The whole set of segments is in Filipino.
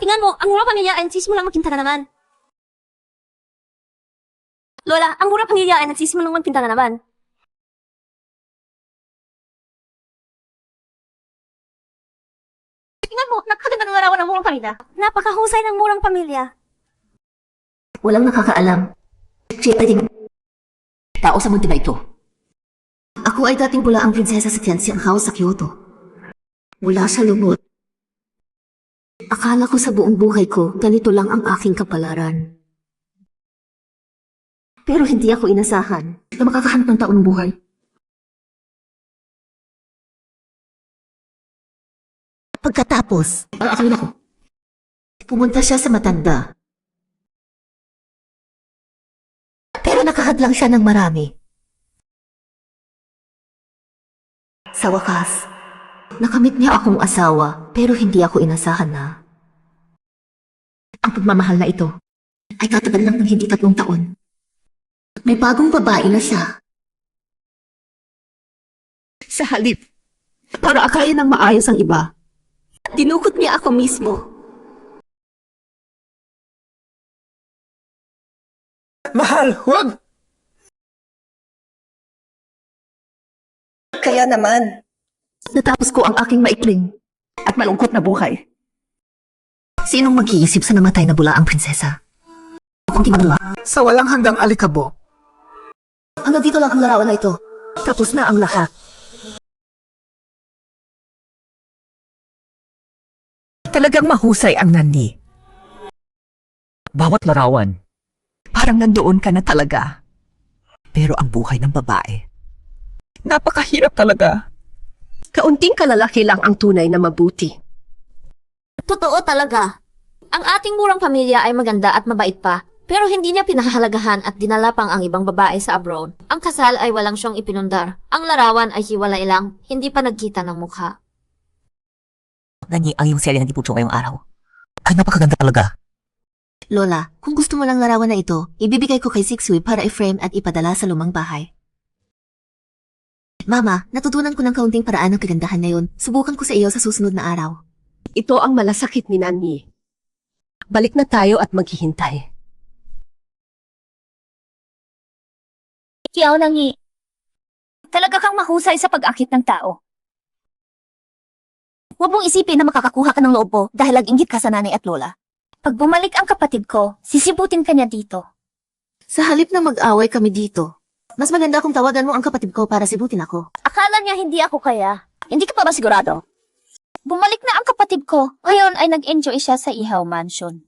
Tingnan mo, ang mura pamilya ay nagsisimulang magkinta na naman. Lola, ang mura pamilya ay nagsisimulang magkinta na naman. Tingnan mo, nakakaganda ng larawan ng murang pamilya. Napakahusay ng murang pamilya. Walang nakakaalam. Siya pwedeng tao sa mundo ba ito? Ako ay dating bulaang prinsesa sa Tianxiang House sa Kyoto. Mula sa lumot. Akala ko sa buong buhay ko, ganito lang ang aking kapalaran. Pero hindi ako inasahan na makakahanap ng taon ng buhay. Pagkatapos, akala ko, pumunta siya sa matanda. Pero nakahadlang siya ng marami. Sa wakas, nakamit niya akong asawa, pero hindi ako inasahan na ang pagmamahal na ito ay tatagal lang ng hindi 3 taon. May bagong babae na siya. Sa halip, para akayin ng maayos ang iba, dinukot niya ako mismo. Mahal, huwag! Kaya naman, Natapos ko ang aking maikling at malungkot na buhay. Sinong mag-iisip sa namatay na bulaang prinsesa? Akong tinadala. sa walang hanggang alikabok, Hanggang dito lang ang larawan na ito. Tapos na ang lahat. Talagang mahusay ang Nandi. Bawat larawan, parang nandoon ka na talaga. Pero ang buhay ng babae, napakahirap talaga. Kaunting kalalaki lang ang tunay na mabuti. Totoo talaga. Ang ating murang pamilya ay maganda at mabait pa, pero hindi niya pinahahalagahan at dinala pang ang ibang babae sa abroad. Ang kasal ay walang siyang ipinundar. Ang larawan ay hiwalay lang, hindi pa nagkita ng mukha. Nani, ang iyong serye na dipucho ngayong araw. Ay, napakaganda talaga. Lola, kung gusto mo lang larawan na ito, ibibigay ko kay Sixui para i-frame at ipadala sa lumang bahay. Mama, natutunan ko ng kaunting paraan ng kagandahan na yun. Subukan ko sa iyo sa susunod na araw. Ito ang malasakit ni Nani. Balik na tayo at maghihintay. Kiyaw nangi. Talaga kang mahusay sa pag-akit ng tao. Huwag mong isipin na makakakuha ka ng loob mo dahil nag-inggit ka sa nanay at lola. Pag bumalik ang kapatid ko, sisibutin ka niya dito. Sa halip na mag-away kami dito, mas maganda kung tawagan mo ang kapatid ko para sibutin ako. Akala niya hindi ako kaya. Hindi ka pa ba sigurado? Bumalik na ang kapatid ko. Ngayon ay nag-enjoy siya sa Ihaw Mansion.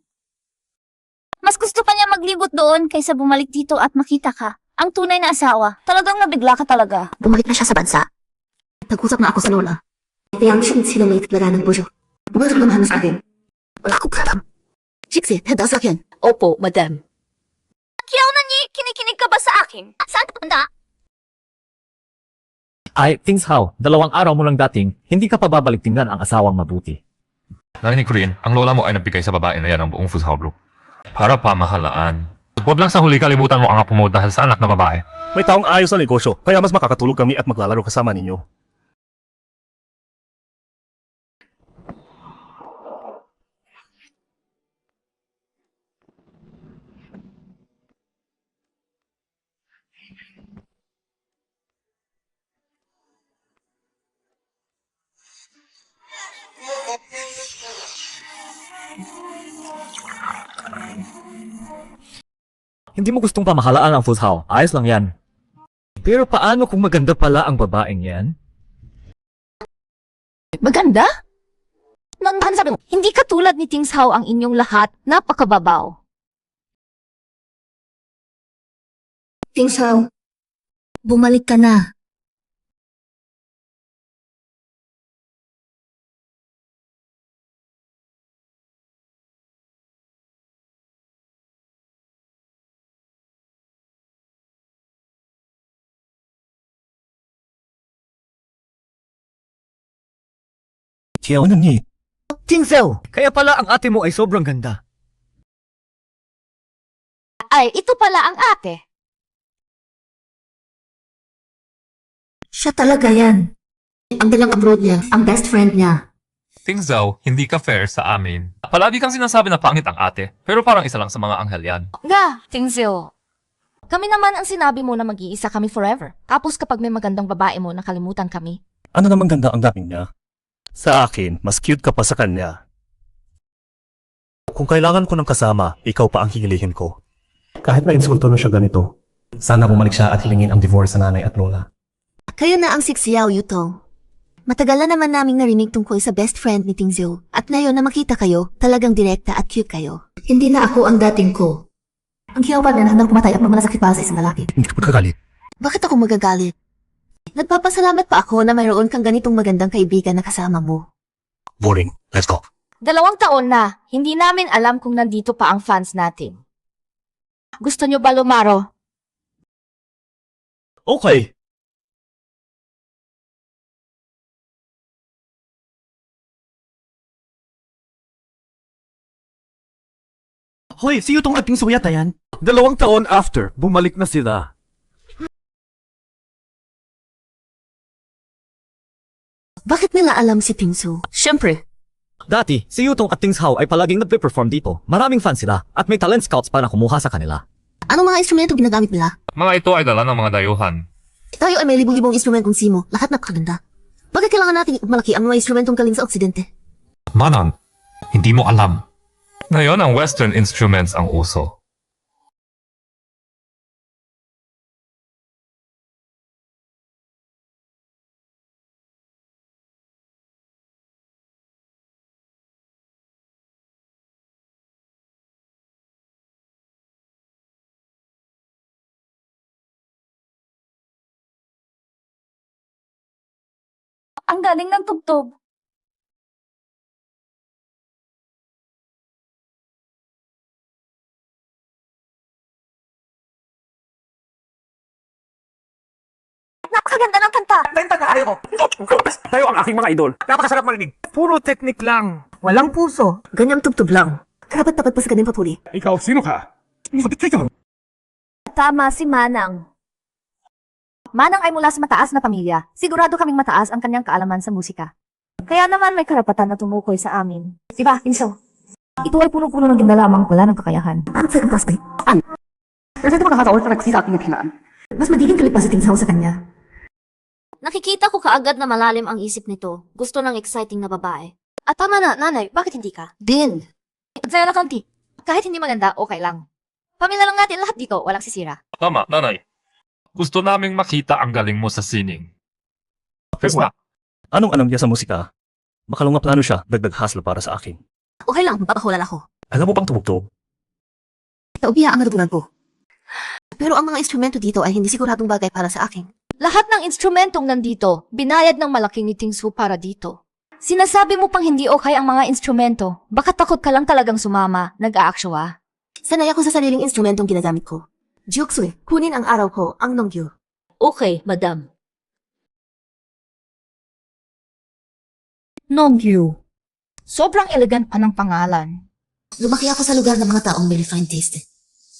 Mas gusto pa niya maglibot doon kaysa bumalik dito at makita ka. Ang tunay na asawa. Talagang nabigla ka talaga. Bumalik na siya sa bansa. Nag-usap na ako sa lola. Kaya sila may itlaga ng puso. Bumalik naman sa akin. Wala akong kalam. Siksi, handa sa akin. Opo, madam. Kiyaw na ni, kinikinig ka ba sa akin? Saan ka punta? Ay, Things How, 2 araw mo lang dating, hindi ka pa babalik tingnan ang asawang mabuti. Narinig ko rin, ang lola mo ay nagbigay sa babae na yan ang buong Fuzhou Group. Para pamahalaan. Huwag lang sa huli kalimutan mo ang apo mo dahil sa anak na babae. May taong ayos sa negosyo, kaya mas makakatulog kami at maglalaro kasama ninyo. Hindi mo gustong pamahalaan ang Fuzhou, ayos lang yan. Pero paano kung maganda pala ang babaeng yan? Maganda? Nang sabi mo, hindi katulad ni Ting Sao ang inyong lahat, napakababaw. Tingsaw, bumalik ka na. Kiyaw na ni. Tingsaw! Kaya pala ang ate mo ay sobrang ganda. Ay, ito pala ang ate. Siya talaga yan. Ang dalang abroad niya, ang best friend niya. Ting Zhao, hindi ka fair sa amin. Palagi kang sinasabi na pangit ang ate, pero parang isa lang sa mga anghel yan. Nga, Tingzil. Kami naman ang sinabi mo na mag-iisa kami forever. Tapos kapag may magandang babae mo, nakalimutan kami. Ano namang ganda ang dating niya? Sa akin, mas cute ka pa sa kanya. Kung kailangan ko ng kasama, ikaw pa ang hihilihin ko. Kahit na insulto na siya ganito, sana bumalik siya at hilingin ang divorce sa nanay at lola. Kayo na ang siksiyaw, Yutong. Matagal na naman naming narinig tungkol sa best friend ni Tingzil. At ngayon na makita kayo, talagang direkta at cute kayo. Hindi na ako ang dating ko. Ang hiyaw niya na handang pumatay at mamasakit para sa isang lalaki. Hindi ka magkagalit. Bakit ako magagalit? Nagpapasalamat pa ako na mayroon kang ganitong magandang kaibigan na kasama mo. Boring. Let's go. 2 taon na, hindi namin alam kung nandito pa ang fans natin. Gusto nyo ba lumaro? Okay. Hoy, siyo tong ating suyat na yan. 2 taon after, bumalik na sila. Bakit nila alam si Tingsu? Siyempre. Dati, si Yutong at Ting Zhao ay palaging nagpe-perform dito. Maraming fans sila at may talent scouts para kumuha sa kanila. Anong mga instrumento ginagamit nila? Mga ito ay dala ng mga dayuhan. Tayo ay may libong-libong instrumentong simo. Lahat napakaganda. Bakit kailangan natin malaki ang mga instrumentong galing sa Oksidente? Manon, hindi mo alam. Ngayon ang Western instruments ang uso. Ang galing ng tugtog. Napakaganda ng kanta. Benta na ayaw ko. Tayo ang aking mga idol. Napakasarap marinig. Puro teknik lang. Walang puso. Ganyang tugtog lang. Dapat pa sa ganyan papuri. Ikaw, sino ka? Tama si Manang. Manang ay mula sa mataas na pamilya. Sigurado kaming mataas ang kanyang kaalaman sa musika. Kaya naman may karapatan na tumukoy sa amin. Diba, Inso? Ito ay puno-puno ng ganda lamang wala ng kakayahan. Ang second prospect. Kasi ito makakataon sa nagsisa aking naghinaan. Mas magiging kalip pa si Tingsaw sa kanya. Nakikita ko kaagad na malalim ang isip nito. Gusto ng exciting na babae. At tama na, nanay, bakit hindi ka? Din. Sa'yo na kanti. Kahit hindi maganda, okay lang. Pamilya lang natin lahat dito, walang sisira. Tama, nanay. Gusto naming makita ang galing mo sa sining. Festa. Anong alam niya sa musika? Makalunga plano siya, dagdag hassle para sa akin. Okay lang, magpapahulal ako. Alam mo bang tumugtog? Taubiya ang natutunan ko. Pero ang mga instrumento dito ay hindi siguradong bagay para sa akin. Lahat ng instrumentong nandito, binayad ng malaki ni Tingsu para dito. Sinasabi mo pang hindi okay ang mga instrumento. Baka takot ka lang talagang sumama, nag-aaksyowa. Sanay ako sa sariling instrumentong ginagamit ko. Juksue, kunin ang araw ko, ang nongyu. Okay, madam. Nongyu. Sobrang elegant pa ng pangalan. Lumaki ako sa lugar ng mga taong may refined taste.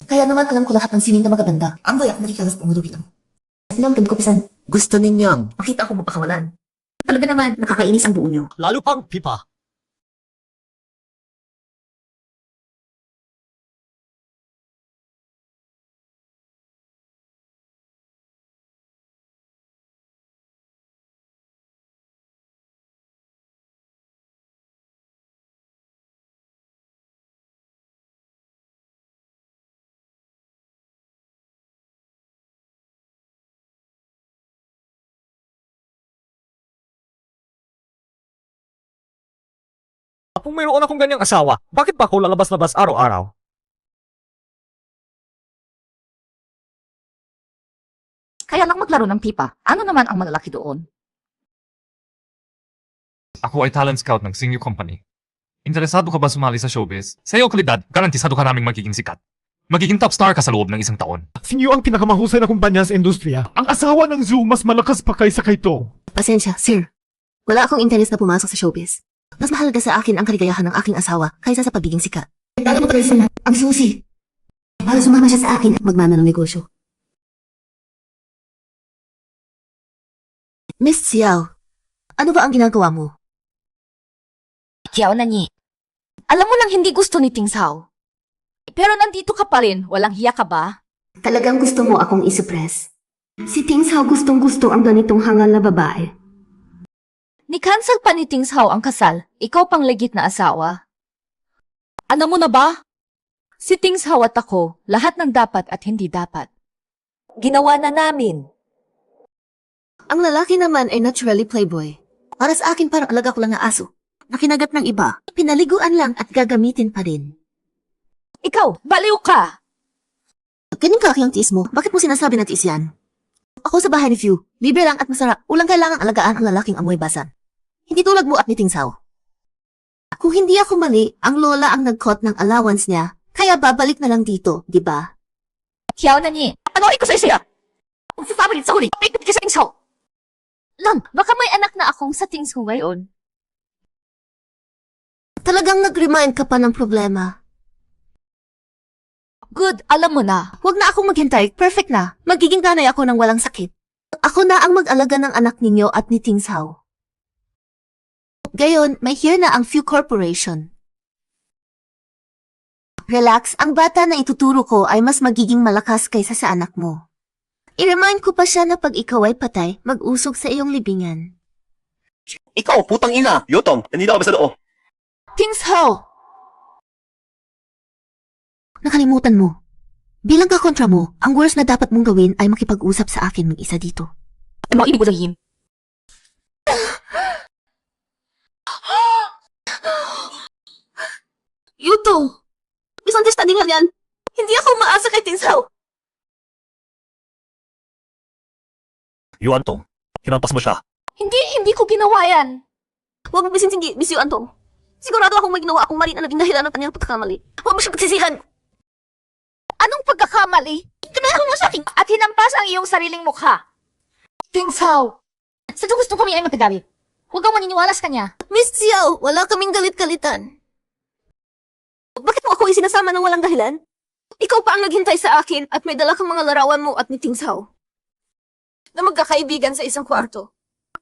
Kaya naman alam ko lahat ng sining na magaganda. Ang bayak na rikas pumudubi lang. Sinamtod ko pisan. Gusto ninyang makita ako mapakawalan. Talaga naman, nakakainis ang buo nyo. Lalo pang pipa. Kung mayroon akong ganyang asawa, bakit pa ako lalabas-labas araw-araw? Kaya lang maglaro ng pipa. Ano naman ang malalaki doon? Ako ay talent scout ng Singyu Company. Interesado ka ba sumali sa showbiz? Sa iyong kalidad, garantisado ka naming magiging sikat. Magiging top star ka sa loob ng 1 taon. Sinyo ang pinakamahusay na kumpanya sa industriya. Ang asawa ng Zoo mas malakas pa kaysa kay Tong. Pasensya, sir. Wala akong interes na pumasok sa showbiz. Mas mahalaga sa akin ang kaligayahan ng aking asawa kaysa sa pagiging sikat. Dahil mo personal, ang susi. Para sumama siya sa akin at magmana ng negosyo. Miss Xiao, ano ba ang ginagawa mo? Xiao Nanyi, alam mo lang hindi gusto ni Ting Sao. Pero nandito ka pa rin, walang hiya ka ba? Talagang gusto mo akong isuppress. Si Ting Sao gustong-gusto ang ganitong hangal na babae. Ni-cancel pa ni Ting Sao ang kasal, ikaw pang legit na asawa. Ano mo na ba? Si Ting Sao at ako, lahat ng dapat at hindi dapat. Ginawa na namin. Ang lalaki naman ay naturally playboy. Para sa akin parang alaga ko lang na aso. Nakinagat ng iba, pinaliguan lang at gagamitin pa rin. Ikaw, baliw ka! Ganun ka ang tiis mo, bakit mo sinasabi na tiis yan? Ako sa bahay ni Few, libre lang at masarap, ulang kailangang alagaan ang lalaking amoy basan. Hindi tulad mo at ni Ting Sao. Kung hindi ako mali, ang lola ang nag-cut ng allowance niya, kaya babalik na lang dito, di ba? Xiao Nanyi, ano ikaw sa isya? Kung sasabi sa huli, ikot ka sa Ting Sao! Lan, baka may anak na akong sa Ting Sao ngayon. Talagang nag-remind ka pa ng problema. Good, alam mo na. Huwag na akong maghintay, perfect na. Magiging ganay ako ng walang sakit. Ako na ang mag-alaga ng anak ninyo at ni Ting Sao. Gayon, may here na ang Few Corporation. Relax, ang bata na ituturo ko ay mas magiging malakas kaysa sa anak mo. I-remind ko pa siya na pag ikaw ay patay, mag-usog sa iyong libingan. Ikaw, putang ina! Yotong, nandito ka ba sa loob? Ting Sao! Nakalimutan mo. Bilang kakontra mo, ang worst na dapat mong gawin ay makipag-usap sa akin mag-isa dito. Ano ibig mo sabihin? Yuto! Misunderstanding lang yan. Hindi ako umaasa kay Ting Sao. Yuan Tong, kinampas mo siya. Hindi ko ginawa yan. Huwag mo bisin-singgi, Miss Yu Antong. Sigurado akong may ginawa akong mali na naging dahilan ng kanyang pagkakamali. Huwag mo siya pagsisihan. Anong pagkakamali? Kinayahan mo sa akin at hinampas ang iyong sariling mukha. Ting Sao! Sa gusto kami ay magkagabi. Huwag kang maniniwala sa kanya. Miss Xiao, wala kaming galit-galitan. Bakit mo ako isinasama ng walang dahilan? Ikaw pa ang naghintay sa akin at may dala kang mga larawan mo at ni Ting Sao. Na magkakaibigan sa isang kwarto.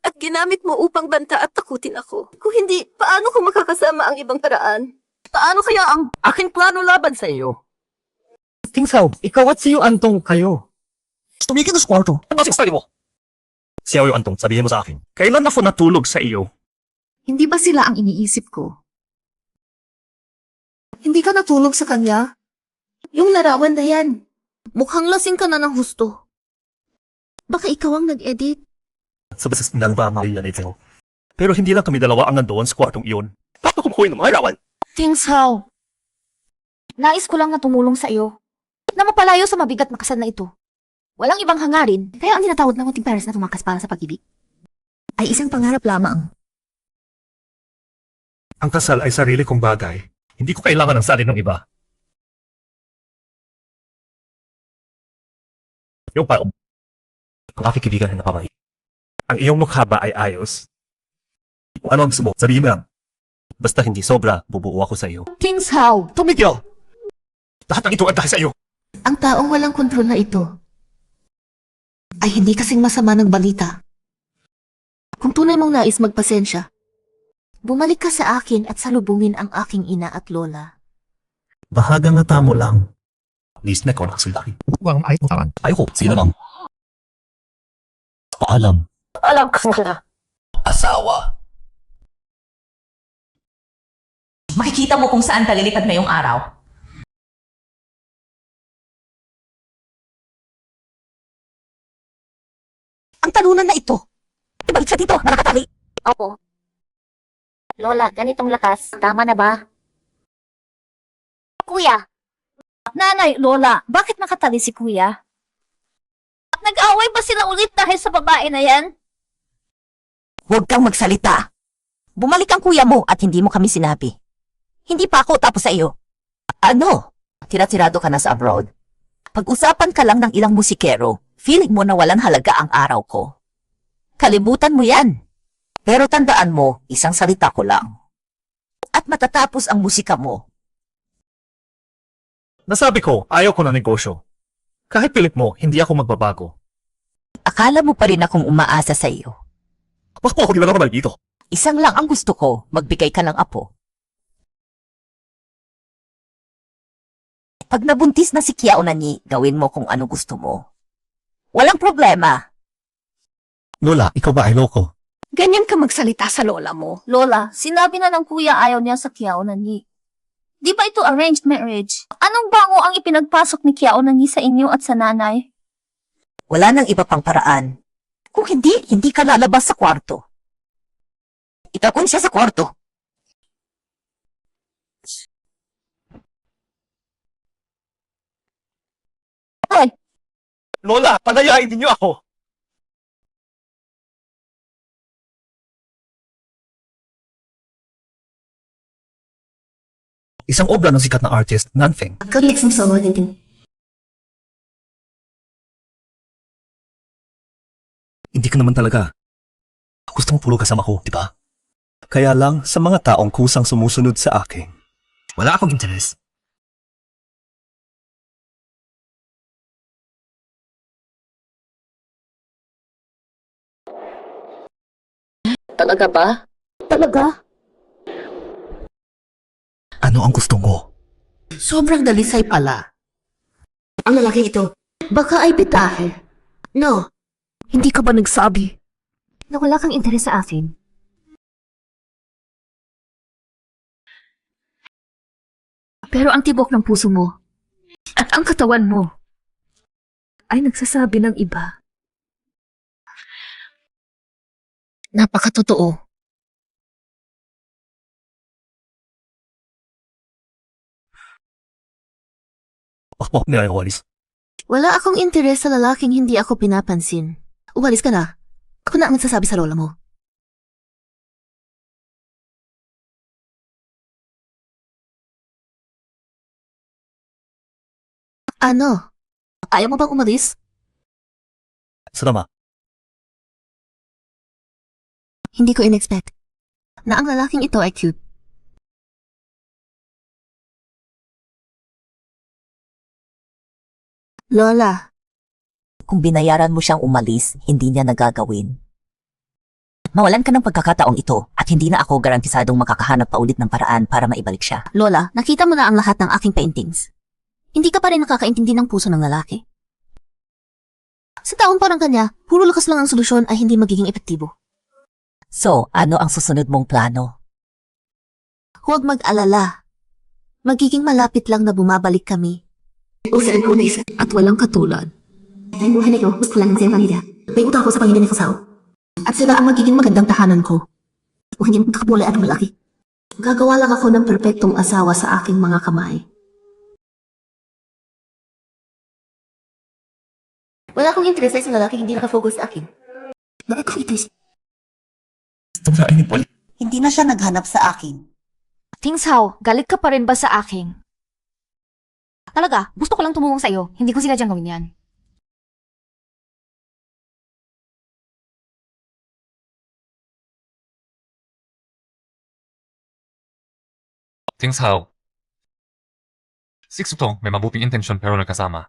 At ginamit mo upang banta at takutin ako. Kung hindi, paano ko makakasama ang ibang paraan? Paano kaya ang aking plano laban sa iyo? Ting Sao, ikaw at si Yu Antong kayo. Tumigil na sa kwarto. Ano kasi style mo? Siyaw yung Antong, sabihin mo sa akin. Kailan ako natulog sa iyo? Hindi ba sila ang iniisip ko? Hindi ka natulog sa kanya? Yung larawan na yan. Mukhang lasing ka na ng husto. Baka ikaw ang nag-edit. Sa basis ng ba Maria nito. Pero hindi lang kami dalawa ang nandoon sa kwartong iyon. Paano kumukuhin ng mga larawan? Ting Sao! Nais ko lang na tumulong sa iyo. Na mapalayo sa mabigat na kasal na ito. Walang ibang hangarin. Kaya ang tinatawag na munting pares na tumakas para sa pag-ibig ay isang pangarap lamang. Ang kasal ay sarili kong bagay. Hindi ko kailangan ng salin ng iba. Yung pa, ang aking kaibigan ay napamay. Ang iyong mukha ba ay ayos? Kung ano ang gusto mo, sabihin mo lang. Basta hindi sobra, bubuo ako sa iyo. Ting Sao! Tumigil! Lahat ng ito ay dahil sa iyo. Ang taong walang kontrol na ito ay hindi kasing masama ng balita. Kung tunay mong nais magpasensya, bumalik ka sa akin at salubungin ang aking ina at lola. Bahaga nga tamo lang. Please na ko nakasulaki. Huwag ay tutawan. Ayoko, sino lang? Paalam. Alam ko na. Asawa. Makikita mo kung saan talilipad ngayong araw. Ang talunan na ito! Ibalik siya dito, nakakatali! Opo. Lola, ganitong lakas, tama na ba? Kuya! Nanay, Lola, bakit nakatali si Kuya? Nag-away ba sila ulit dahil sa babae na yan? Huwag kang magsalita. Bumalik ang kuya mo at hindi mo kami sinabi. Hindi pa ako tapos sa iyo. Ano? Tira-tirado ka na sa abroad. Pag-usapan ka lang ng ilang musikero, feeling mo na walang halaga ang araw ko. Kalimutan mo yan. Pero tandaan mo, isang salita ko lang. At matatapos ang musika mo. Nasabi ko, ayaw ko ng negosyo. Kahit pilit mo, hindi ako magbabago. Akala mo pa rin akong umaasa sa iyo. Bakit mo ako ginagawa dito? Isang lang ang gusto ko, magbigay ka ng apo. Pag nabuntis na si Kiao Nanyi, gawin mo kung ano gusto mo. Walang problema. Lola, ikaw ba ay loko? Ganyan ka magsalita sa lola mo. Lola, sinabi na ng kuya ayaw niya sa Kiao Nanyi. Di ba ito arranged marriage? Anong bango ang ipinagpasok ni Kiao Nanyi sa inyo at sa nanay? Wala nang iba pang paraan. Kung hindi ka lalabas sa kwarto. Itakon siya sa kwarto. Hoy, Lola, palayain ninyo ako! Isang obra ng sikat na artist, Nanfeng. Kaliks ng sawa din. Hindi ka naman talaga. Gusto mo puro kasama ko, di ba? Kaya lang, sa mga taong kusang sumusunod sa akin, wala akong interes. Talaga ba? Talaga? Ano ang gusto mo? Sobrang dalisay pala. Ang lalaki ito, baka ay bitahe. No, hindi ka ba nagsabi na wala kang interes sa akin? Pero ang tibok ng puso mo at ang katawan mo ay nagsasabi ng iba. Napakatotoo. Oh, may walis. Wala akong interes sa lalaking hindi ako pinapansin. Umalis ka na. Ako na ang nagsasabi sa lola mo. Ano? Ayaw mo bang umalis? Salamat. Hindi ko in-expect na ang lalaking ito ay cute. Lola, Kung binayaran mo siyang umalis, hindi niya nagagawin. Mawalan ka ng pagkakataong ito at hindi na ako garantisadong makakahanap pa ulit ng paraan para maibalik siya. Lola, nakita mo na ang lahat ng aking paintings. Hindi ka pa rin nakakaintindi ng puso ng lalaki. Sa taon parang kanya, puro lakas lang ang solusyon ay hindi magiging epektibo. So, ano ang susunod mong plano? Huwag mag-alala. Magiging malapit lang na bumabalik kami. Usan ko na isa at walang katulad. Ay buhay na ikaw, gusto lang ng siyang pamilya. May utang ko sa Panginoon ni Kasao. At sila ang magiging magandang tahanan ko. Kung hindi magkakapulay at malaki. Gagawa lang ako ng perpektong asawa sa aking mga kamay. Wala akong interest sa lalaki hindi nakafocus sa akin. Bakit ako interest? Hindi na siya naghanap sa akin. Tingsaw, galit ka pa rin ba sa akin? Talaga, gusto ko lang tumulong sa iyo. Hindi ko sila dyan gawin yan. Tingsaw. Six to, may mabuting intensyon pero nagkasama.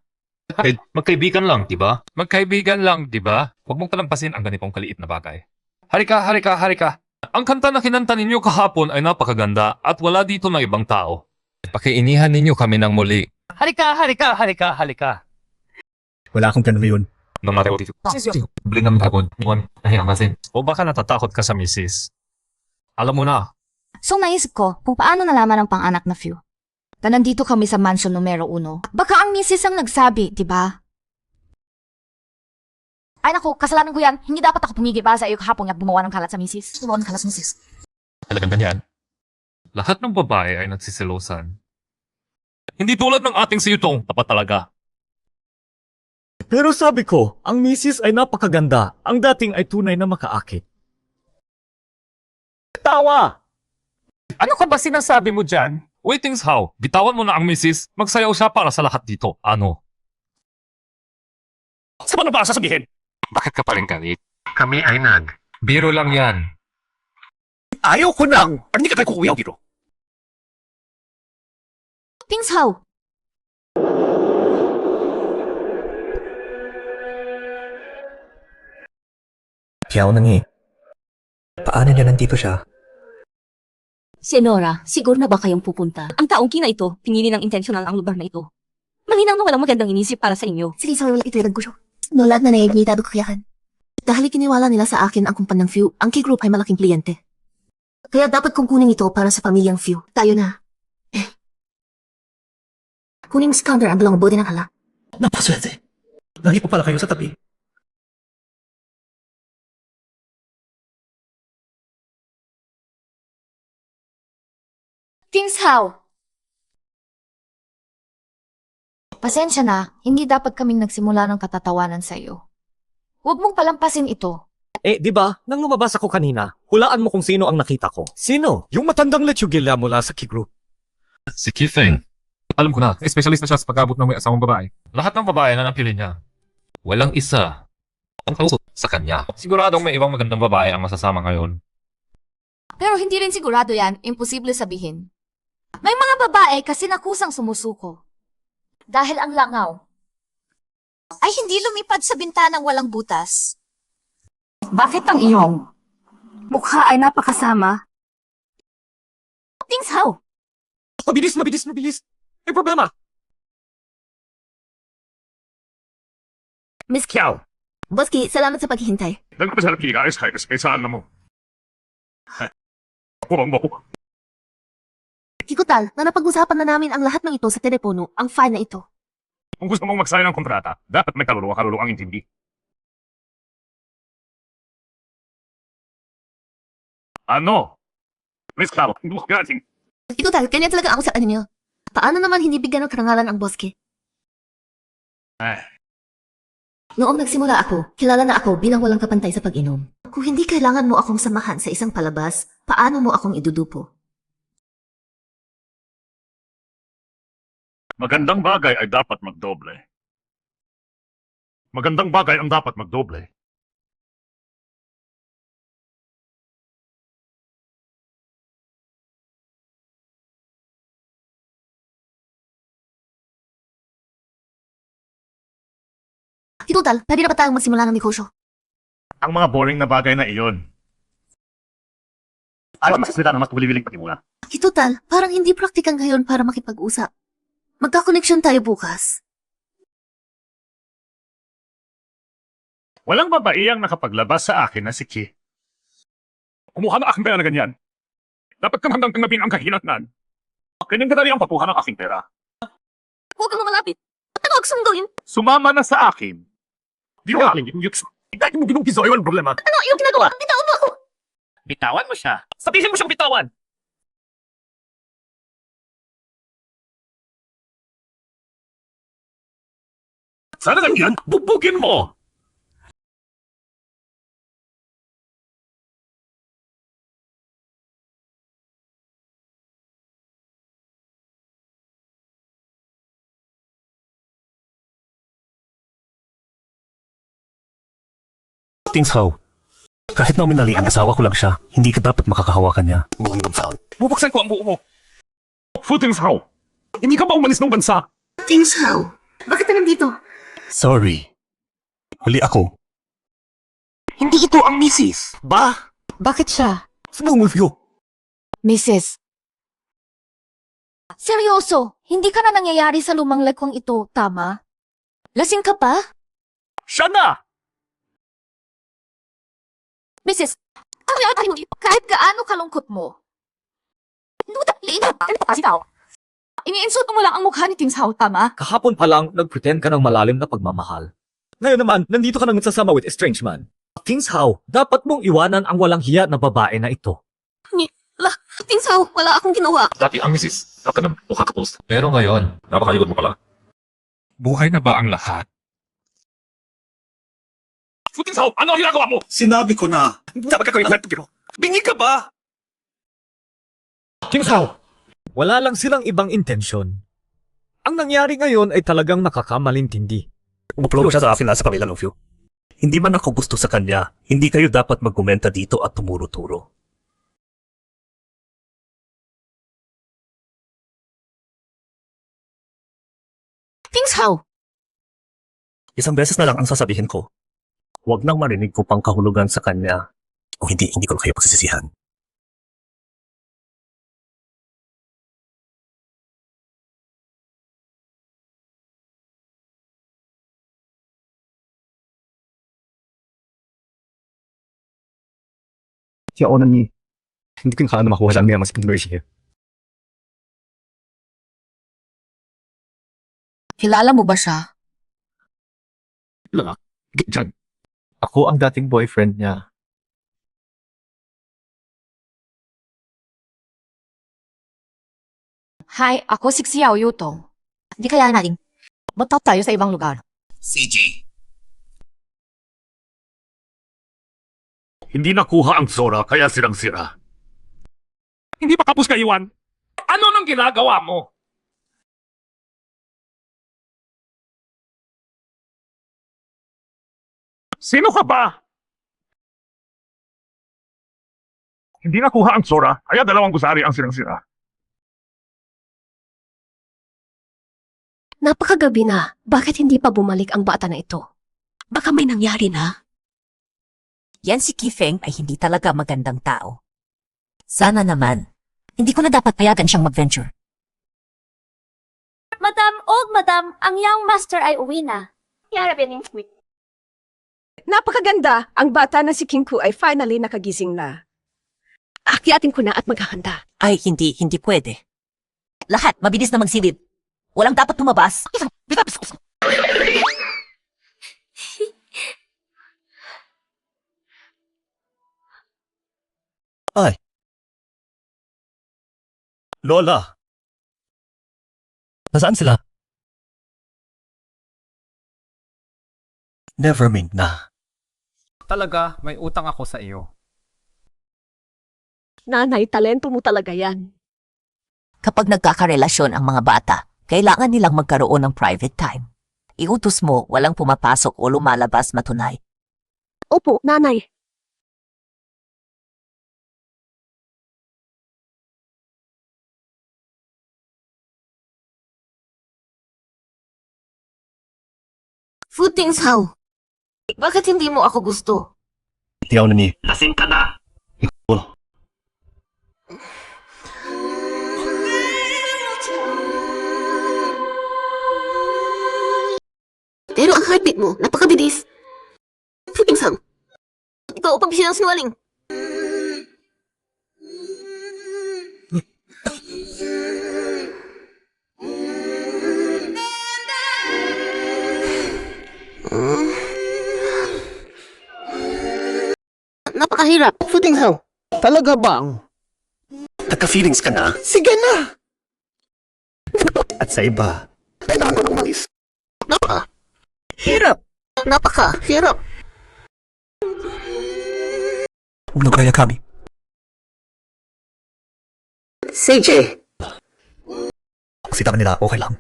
Magkaibigan lang, di ba? Magkaibigan lang, di ba? Huwag mong talampasin ang ganitong kaliit na bagay. Harika, harika, harika. Ang kanta na kinanta ninyo kahapon ay napakaganda at wala dito na ibang tao. Pakiinihan ninyo kami ng muli. Halika, halika, halika, halika. Wala akong ganun yun. No matter what it is. Blingan hapon. O baka natatakot ka sa misis. Alam mo na, So naisip ko kung paano nalaman ng pang-anak na Few. Na nandito kami sa mansion numero 1. Baka ang misis ang nagsabi, di ba? Ay naku, kasalanan ko yan. Hindi dapat ako pumigil para sa iyo kahapon at gumawa ng kalat sa misis. Gumawa ng kalat sa misis. talagang ganyan. Lahat ng babae ay nagsisilosan. Hindi tulad ng ating si Yutong, tapat talaga. Pero sabi ko, ang misis ay napakaganda. Ang dating ay tunay na makaakit. Tawa! Ano ka ba sinasabi mo dyan? Waitings how? Bitawan mo na ang misis, magsayaw siya para sa lahat dito. Ano? Sa ano ba sasabihin? Bakit ka pa rin galit? Kami ay biro lang yan. Ayaw ko nang! Hindi ka tayo kukuyaw dito. Tingsaw! Kiao Nanyi. Paano niya nandito siya? Senora, siguro na ba kayong pupunta? Ang taong kina ito, pinili ng intensyonal ang lugar na ito. malinaw na walang magandang inisip para sa inyo. Sige, sorry, wala ito yung gusto. Nolad na naignitado ko kuyakan. Dahil kiniwala nila sa akin ang kumpan ng Few, ang K-Group ay malaking kliyente. Kaya dapat kong kunin ito para sa pamilyang Few. Tayo na. Kunin si Counter ang dalawang bote ng hala. Napaswerte. Lagi po pala kayo sa tabi. Things how? Pasensya na, hindi dapat kaming nagsimula ng katatawanan sa iyo. Huwag mong palampasin ito. Eh, di ba? Nang lumabas ako kanina, hulaan mo kung sino ang nakita ko. Sino? Yung matandang lechugila mula sa K-Group. Si Kithing. Alam ko na, specialist na siya sa pag-abot ng may asawang babae. Lahat ng babae na napili niya. Walang isa ang kausap sa kanya. Siguradong may ibang magandang babae ang masasama ngayon. Pero hindi rin sigurado yan, imposible sabihin. May mga babae kasi nakusang sumusuko. Dahil ang langaw ay hindi lumipad sa bintanang walang butas. Bakit ang iyong mukha ay napakasama? Things how? Mabilis, mabilis, mabilis. May problema. Miss Kiao, Boski, salamat sa paghihintay. nagpapasalap kini ka, kay saan na mo? Kurang mo ko. Kikutal, na napag-usapan na namin ang lahat ng ito sa telepono, ang file na ito. Kung gusto mong magsign ng kontrata, dapat may kaluluwa ang intindi. Ano? Miss Claro, hindi mo kagating. Kikutal, kanya talaga ako sa ninyo. Paano naman hindi bigyan ng karangalan ang Boski? Ay, Noong nagsimula ako, kilala na ako bilang walang kapantay sa pag-inom. Kung hindi kailangan mo akong samahan sa isang palabas, paano mo akong idudupo? magandang bagay ay dapat magdoble. Magandang bagay ang dapat magdoble. Kikutal, pwede na ba tayong magsimula ng negosyo? Ang mga boring na bagay na iyon. Ayaw masasira na mas buliwiling patimula. Kikutal, parang hindi praktikang ngayon para makipag-usap. Magkakoneksyon tayo bukas. Walang babaiyang nakapaglabas sa akin na si Ki. Kumuha na aking pera na ganyan. Dapat kang handang tanggapin ang kahinatnan. Kanyang kadali ang papuha ng aking pera. Huwag kang malapit. Ano ang sunduin? Sumama na sa akin. Di ko aking ginugit. Dahil mo ginugiso, ay walang problema. Ano yung ginagawa? Bitawan mo ako! Bitawan mo siya. Sabihin mo siyang bitawan. Sana ganyan, bubugin mo! Things how? Kahit na uminali ang asawa ko lang siya, hindi ka dapat makakahawakan niya. Bubuksan ko ang buo mo. Footings how? Hindi ka ba umalis ng bansa? Things how? Bakit ka nandito? Sorry. Huli ako. Hindi ito ang misis. Ba? Bakit siya? Sumungulfyo. Mrs. Seryoso, hindi ka na nangyayari sa lumang lakwang ito, tama? Lasing ka pa? Siya na! Mrs. Kahit gaano kalungkot mo. Iniinsulto mo lang ang mukha ni Things How, tama? Kahapon pa lang, nag-pretend ka ng malalim na pagmamahal. Ngayon naman, nandito ka nang nagsasama with a strange man. Things how, dapat mong iwanan ang walang hiya na babae na ito. Things how? Wala akong ginawa. Dati ang misis, dapat na makakapost. Pero ngayon, napakalikod mo pala. Buhay na ba ang lahat? Footings how? Ano ang ginagawa mo? Sinabi ko na. Dapat ka kawin lahat pero bingi ka ba? Things how, wala lang silang ibang intensyon. Ang nangyari ngayon ay talagang nakakamalintindi. Umupload siya sa akin sa kabila ng view. Hindi man ako gusto sa kanya, hindi kayo dapat magkomenta dito at tumuro-turo. Things how? Isang beses na lang ang sasabihin ko. Huwag nang marinig ko pang kahulugan sa kanya. Kung hindi, hindi ko na kayo pagsisisihan. siya onan ni. Hindi ko na makuha sa amin mas conversion. Kilala mo ba siya? Diyan. Ako ang dating boyfriend niya. Hi, ako si Xiao Yutong. Di kaya natin. Matap tayo sa ibang lugar. CJ. Hindi nakuha ang Zora kaya sirang-sira. Hindi pa kapos ka, Iwan. Ano nang ginagawa mo? Sino ka ba? Hindi nakuha ang Zora kaya dalawang gusari ang sirang-sira. Napakagabi na. Bakit hindi pa bumalik ang bata na ito? Baka may nangyari na. Yan si Kifeng ay hindi talaga magandang tao. Sana naman, hindi ko na dapat payagan siyang mag-venture. Madam, ang young master ay uwi na. Napakaganda. Ang bata na si Kingku ay finally nakagising na. Akyatin ko na at maghahanda. Ay, hindi pwede. Lahat, mabilis na magsilid. Walang dapat tumabas. Lola! Nasaan sila? Nevermind na. Talaga, may utang ako sa iyo. Nanay, talento mo talaga yan. Kapag nagkakarelasyon ang mga bata, kailangan nilang magkaroon ng private time. Iutos mo, walang pumapasok o lumalabas matunay. Opo, nanay. Footings how? Bakit hindi mo ako gusto? Tiyaw na ni. Lasing ka na! Pero ang heartbeat mo, napakabilis. Footings how? Ikaw upang sinungaling. Napakahirap. Footings how? Talaga bang? Nagka-feelings ka na? Sige na! At sa iba, Kailangan ko nang umalis. Hirap! Napakahirap. ulo kaya kami. CJ. Sita ka nila, okay lang.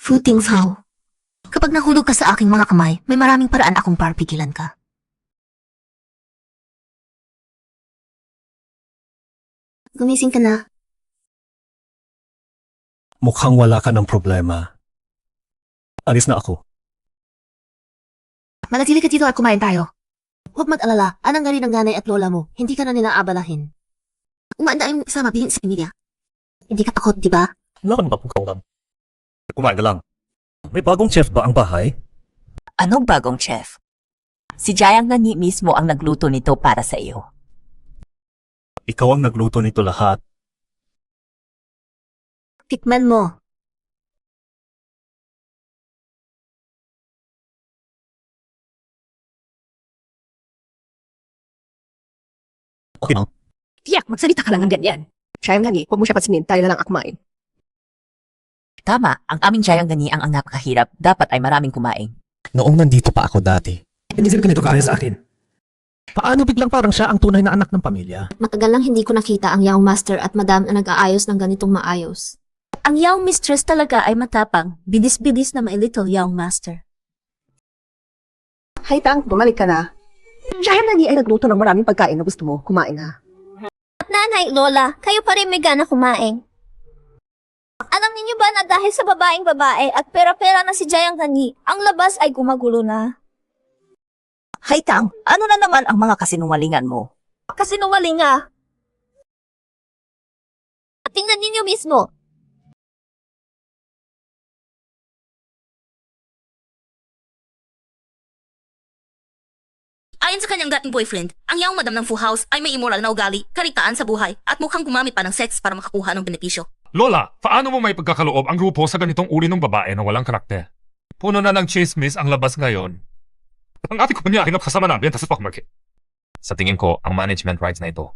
Footings how? Kapag nahulog ka sa aking mga kamay, may maraming paraan akong para pigilan ka. Gumising ka na. Mukhang wala ka ng problema. Alis na ako. Manatili ka dito at kumain tayo. Huwag mag-alala, anang galing ng nanay at lola mo, hindi ka na nila abalahin. Umaanda yung isama bihin sa pamilya. Hindi ka takot, di ba? Wala ka ng mapungkaw. Kumain ka lang. May bagong chef ba ang bahay? Anong bagong chef? Si Jayang Nani mismo ang nagluto nito para sa iyo. Ikaw ang nagluto nito lahat. Tikman mo. Okay lang. Tiyak, magsalita ka lang ng ganyan. Siya yung nani, huwag mo siya pansinin, tayo na lang akmain. Tama, ang aming Jayang Nani ang napakahirap. Dapat ay maraming kumain. Noong nandito pa ako dati. Hindi sila ganito kaya sa akin. Paano biglang parang siya ang tunay na anak ng pamilya? Matagal lang hindi ko nakita ang young master at madam na nag-aayos ng ganitong maayos. Ang young mistress talaga ay matapang, bilis-bilis na may little young master. Hay Tang, bumalik ka na. Siya yung nani ay nagluto ng maraming pagkain na gusto mo, kumain na. Nanay, lola, kayo pa rin may gana kumain. Alam ninyo ba na dahil sa babaeng babae at pera-pera na si Jayang Nani, ang labas ay gumagulo na? Haitang, ano na naman ang mga kasinungalingan mo? Kasinungaling nga. Tingnan ninyo mismo. Ayon sa kanyang dating boyfriend, ang yaong madam ng Full House ay may immoral na ugali, karitaan sa buhay, at mukhang gumamit pa ng sex para makakuha ng benepisyo. Lola, paano mo may pagkakaloob ang grupo sa ganitong uri ng babae na walang karakter? Puno na ng chismis ang labas ngayon. Ang ate ko niya ay napakasama na benta sa stock market. Sa tingin ko, ang management rights na ito.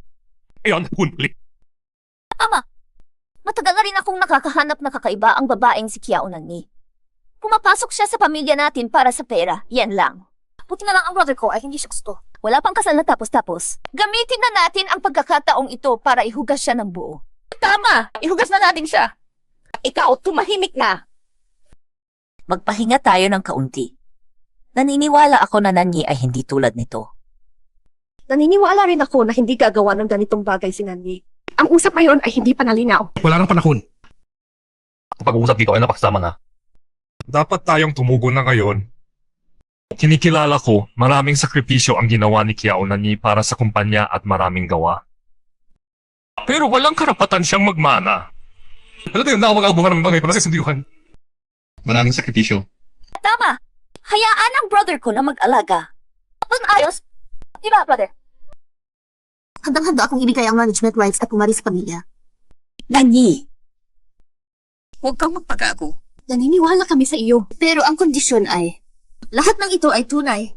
Ayan, huli. Ama, matagal na rin akong nakakahanap na kakaiba ang babaeng si Kiao Nani. Pumapasok siya sa pamilya natin para sa pera, yan lang. Buti na lang ang brother ko ay hindi siya gusto. Wala pang kasal na tapos-tapos. Gamitin na natin ang pagkakataong ito para ihugas siya ng buo. Tama! Ihugas na natin siya. Ikaw, tumahimik na. Magpahinga tayo ng kaunti. Naniniwala ako na Nanyi ay hindi tulad nito. Naniniwala rin ako na hindi gagawa ng ganitong bagay si Nani. Ang usap ngayon ay hindi pa nalinaw. Wala nang panahon. Ang pag-uusap dito ay napakasama na. Dapat tayong tumugon na ngayon. Kinikilala ko, maraming sakripisyo ang ginawa ni Kiao Nani para sa kumpanya at maraming gawa. Pero walang karapatan siyang magmana. Ano tayo nakawag-abuhan ng mga panagsasundiyuhan? Maraming sakripisyo. Tama! Hayaan ang brother ko na mag-alaga. Pag ayos, di ba, brother? Handang-handa akong ibigay ang management rights at pumari sa pamilya. Nanyi! Huwag kang magpagago. Naniniwala kami sa iyo. Pero ang kondisyon ay, lahat ng ito ay tunay.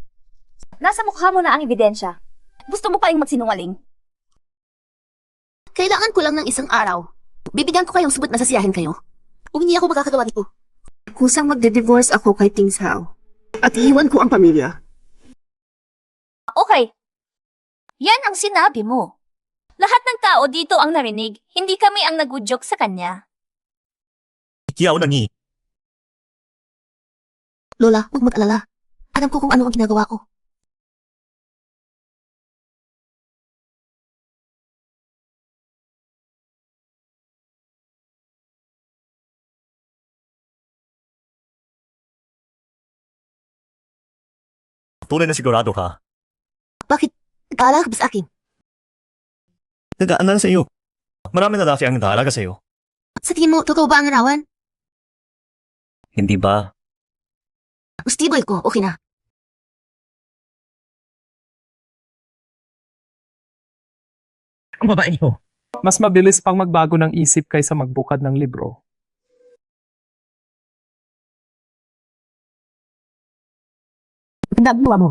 Nasa mukha mo na ang ebidensya. Gusto mo pa rin magsinungaling? Kailangan ko lang ng isang araw. Bibigyan ko kayong subot na sasiyahin kayo. Kung hindi ako makakagawa nito. Kusang magde-divorce ako kay Ting Sao. At iiwan ko ang pamilya. Okay. Yan ang sinabi mo. Lahat ng tao dito ang narinig, hindi kami ang nagudyok sa kanya. Kiao Nani, Lola, huwag mag-alala. Alam ko kung ano ang ginagawa ko. tunay na sigurado ka. Bakit? Nag-aalala ka ba sa akin? Nagaan na sa iyo. Marami na dati ang nag-aalaga sa iyo. Sa tingin mo, totoo ba ang arawan? Hindi ba? Gustiboy ko, okay na. Ang babae ko. Mas mabilis pang magbago ng isip kaysa magbukad ng libro. Nagawa mo.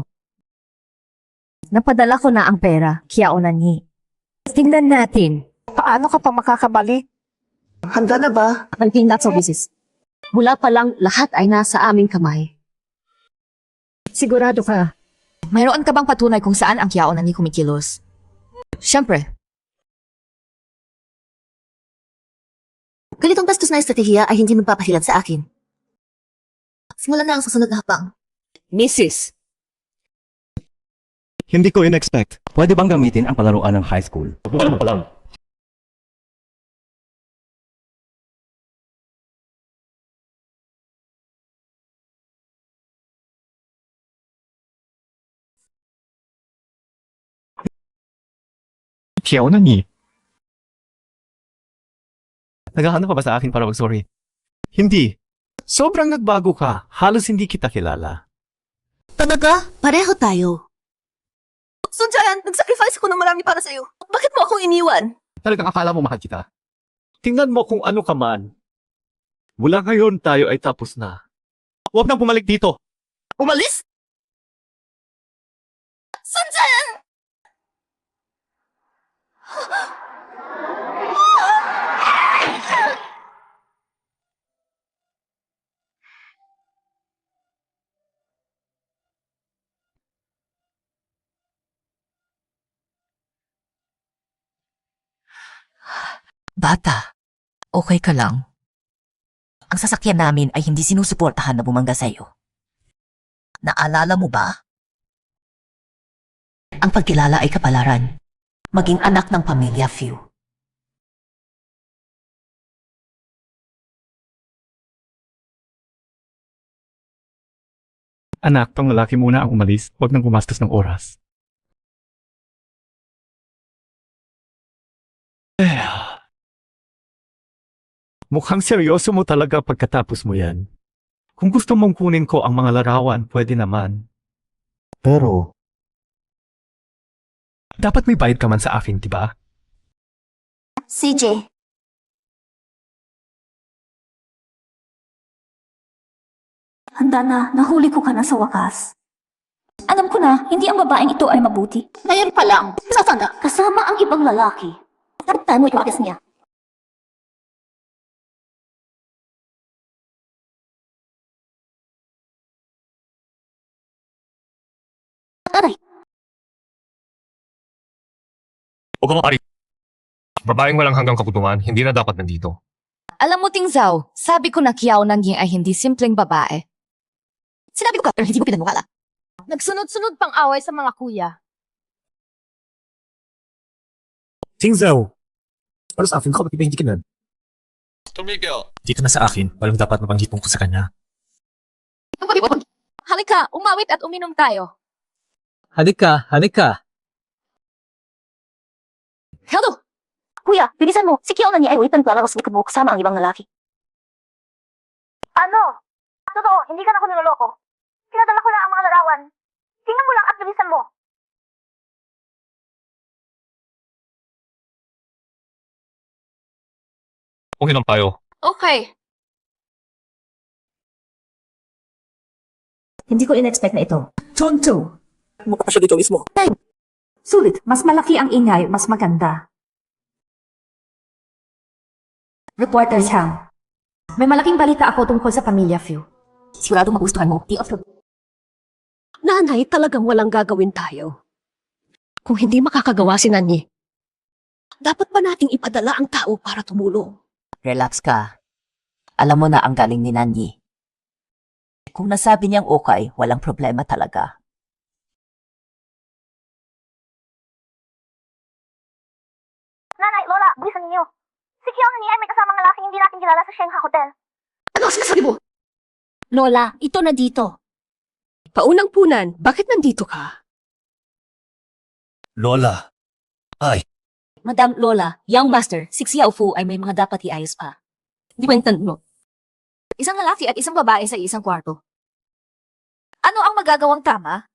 Napadala ko na ang pera, Kiao Nani. Tingnan natin. Paano ka pa makakabalik? Handa na ba? Until not so business. Mula pa lang, lahat ay nasa aming kamay. Sigurado ka. Mayroon ka bang patunay kung saan ang Kiao Nani kumikilos? Siyempre. Ganitong bastos na estratehiya ay hindi magpapahilad sa akin. Simulan na ang susunod na habang. Mrs. Hindi ko in-expect. Pwede bang gamitin ang palaruan ng high school? Ano pa lang? Kiao Nani. Naghahanap ka ba sa akin para mag-sorry? Hindi. Sobrang nagbago ka. Halos hindi kita kilala. Talaga? Pareho tayo. Sunjayan, nag-sacrifice ako ng marami para sa'yo. Bakit mo akong iniwan? Talagang akala mo mahal kita. Tingnan mo kung ano ka man. Mula ngayon tayo ay tapos na. Huwag nang bumalik dito. Umalis? Sunjayan! Bata, okay ka lang? Ang sasakyan namin ay hindi sinusuportahan na bumangga sa'yo. Naalala mo ba? Ang pagkilala ay kapalaran. Maging anak ng pamilya, Few. Anak, tong lalaki muna ang umalis. Huwag nang gumastos ng oras. Mukhang seryoso mo talaga pagkatapos mo yan. Kung gusto mong kunin ko ang mga larawan, pwede naman. Pero, dapat may bayad ka man sa akin, diba? CJ, handa na, nahuli ko ka na sa wakas. Alam ko na, hindi ang babaeng ito ay mabuti. Ngayon pa lang, sasanda, kasama ang ibang lalaki. Tandaan mo yung agas niya. Aray, Huwag ka mapari. Babaeng walang hanggang kaputungan, hindi na dapat nandito. Alam mo, Ting Zhao, sabi ko na Kiao Nangying ay hindi simpleng babae. Sinabi ko ka, pero hindi mo pinaniwala. Nagsunod-sunod pang away sa mga kuya. Tingzao! Para sa akin, kapag hindi ka na. Tumigil. Dito na sa akin, walang dapat mabanggit ko sa kanya. Halika, umawit at uminom tayo. Halika, halika. Hello! kuya, bilisan mo. Si Kiao na niya ay waitan para sa mo kasama ang ibang lalaki. Ano? Totoo, hindi ka na ako niloloko. Pinadala ko na ang mga larawan. Tingnan mo lang at bilisan mo. Uminom tayo. Okay. Hindi ko in-expect na ito. Tonto! Mukha pa siya dito mismo. Sulit, mas malaki ang ingay, mas maganda. Reporter Chang, may malaking balita ako tungkol sa pamilya Fu. Sigurado magustuhan mo. Nanay, talagang walang gagawin tayo. Kung hindi makakagawa si Nanyi, dapat ba nating ipadala ang tao para tumulong? Relax ka. Alam mo na ang galing ni Nanyi. Kung nasabi niyang okay, walang problema talaga. Nanay, Lola, bilisan ninyo. Si Kiao na niya ay may kasamang lalaki hindi natin kilala sa Shanghai Hotel. Ano sinasabi mo? Lola, ito na dito. Paunang punan, bakit nandito ka? Lola. Madam Lola, Young Master, si Xiao Fu ay may mga dapat iayos pa. Di ba yung mo? Isang lalaki at isang babae sa isang kwarto. Ano ang magagawang tama?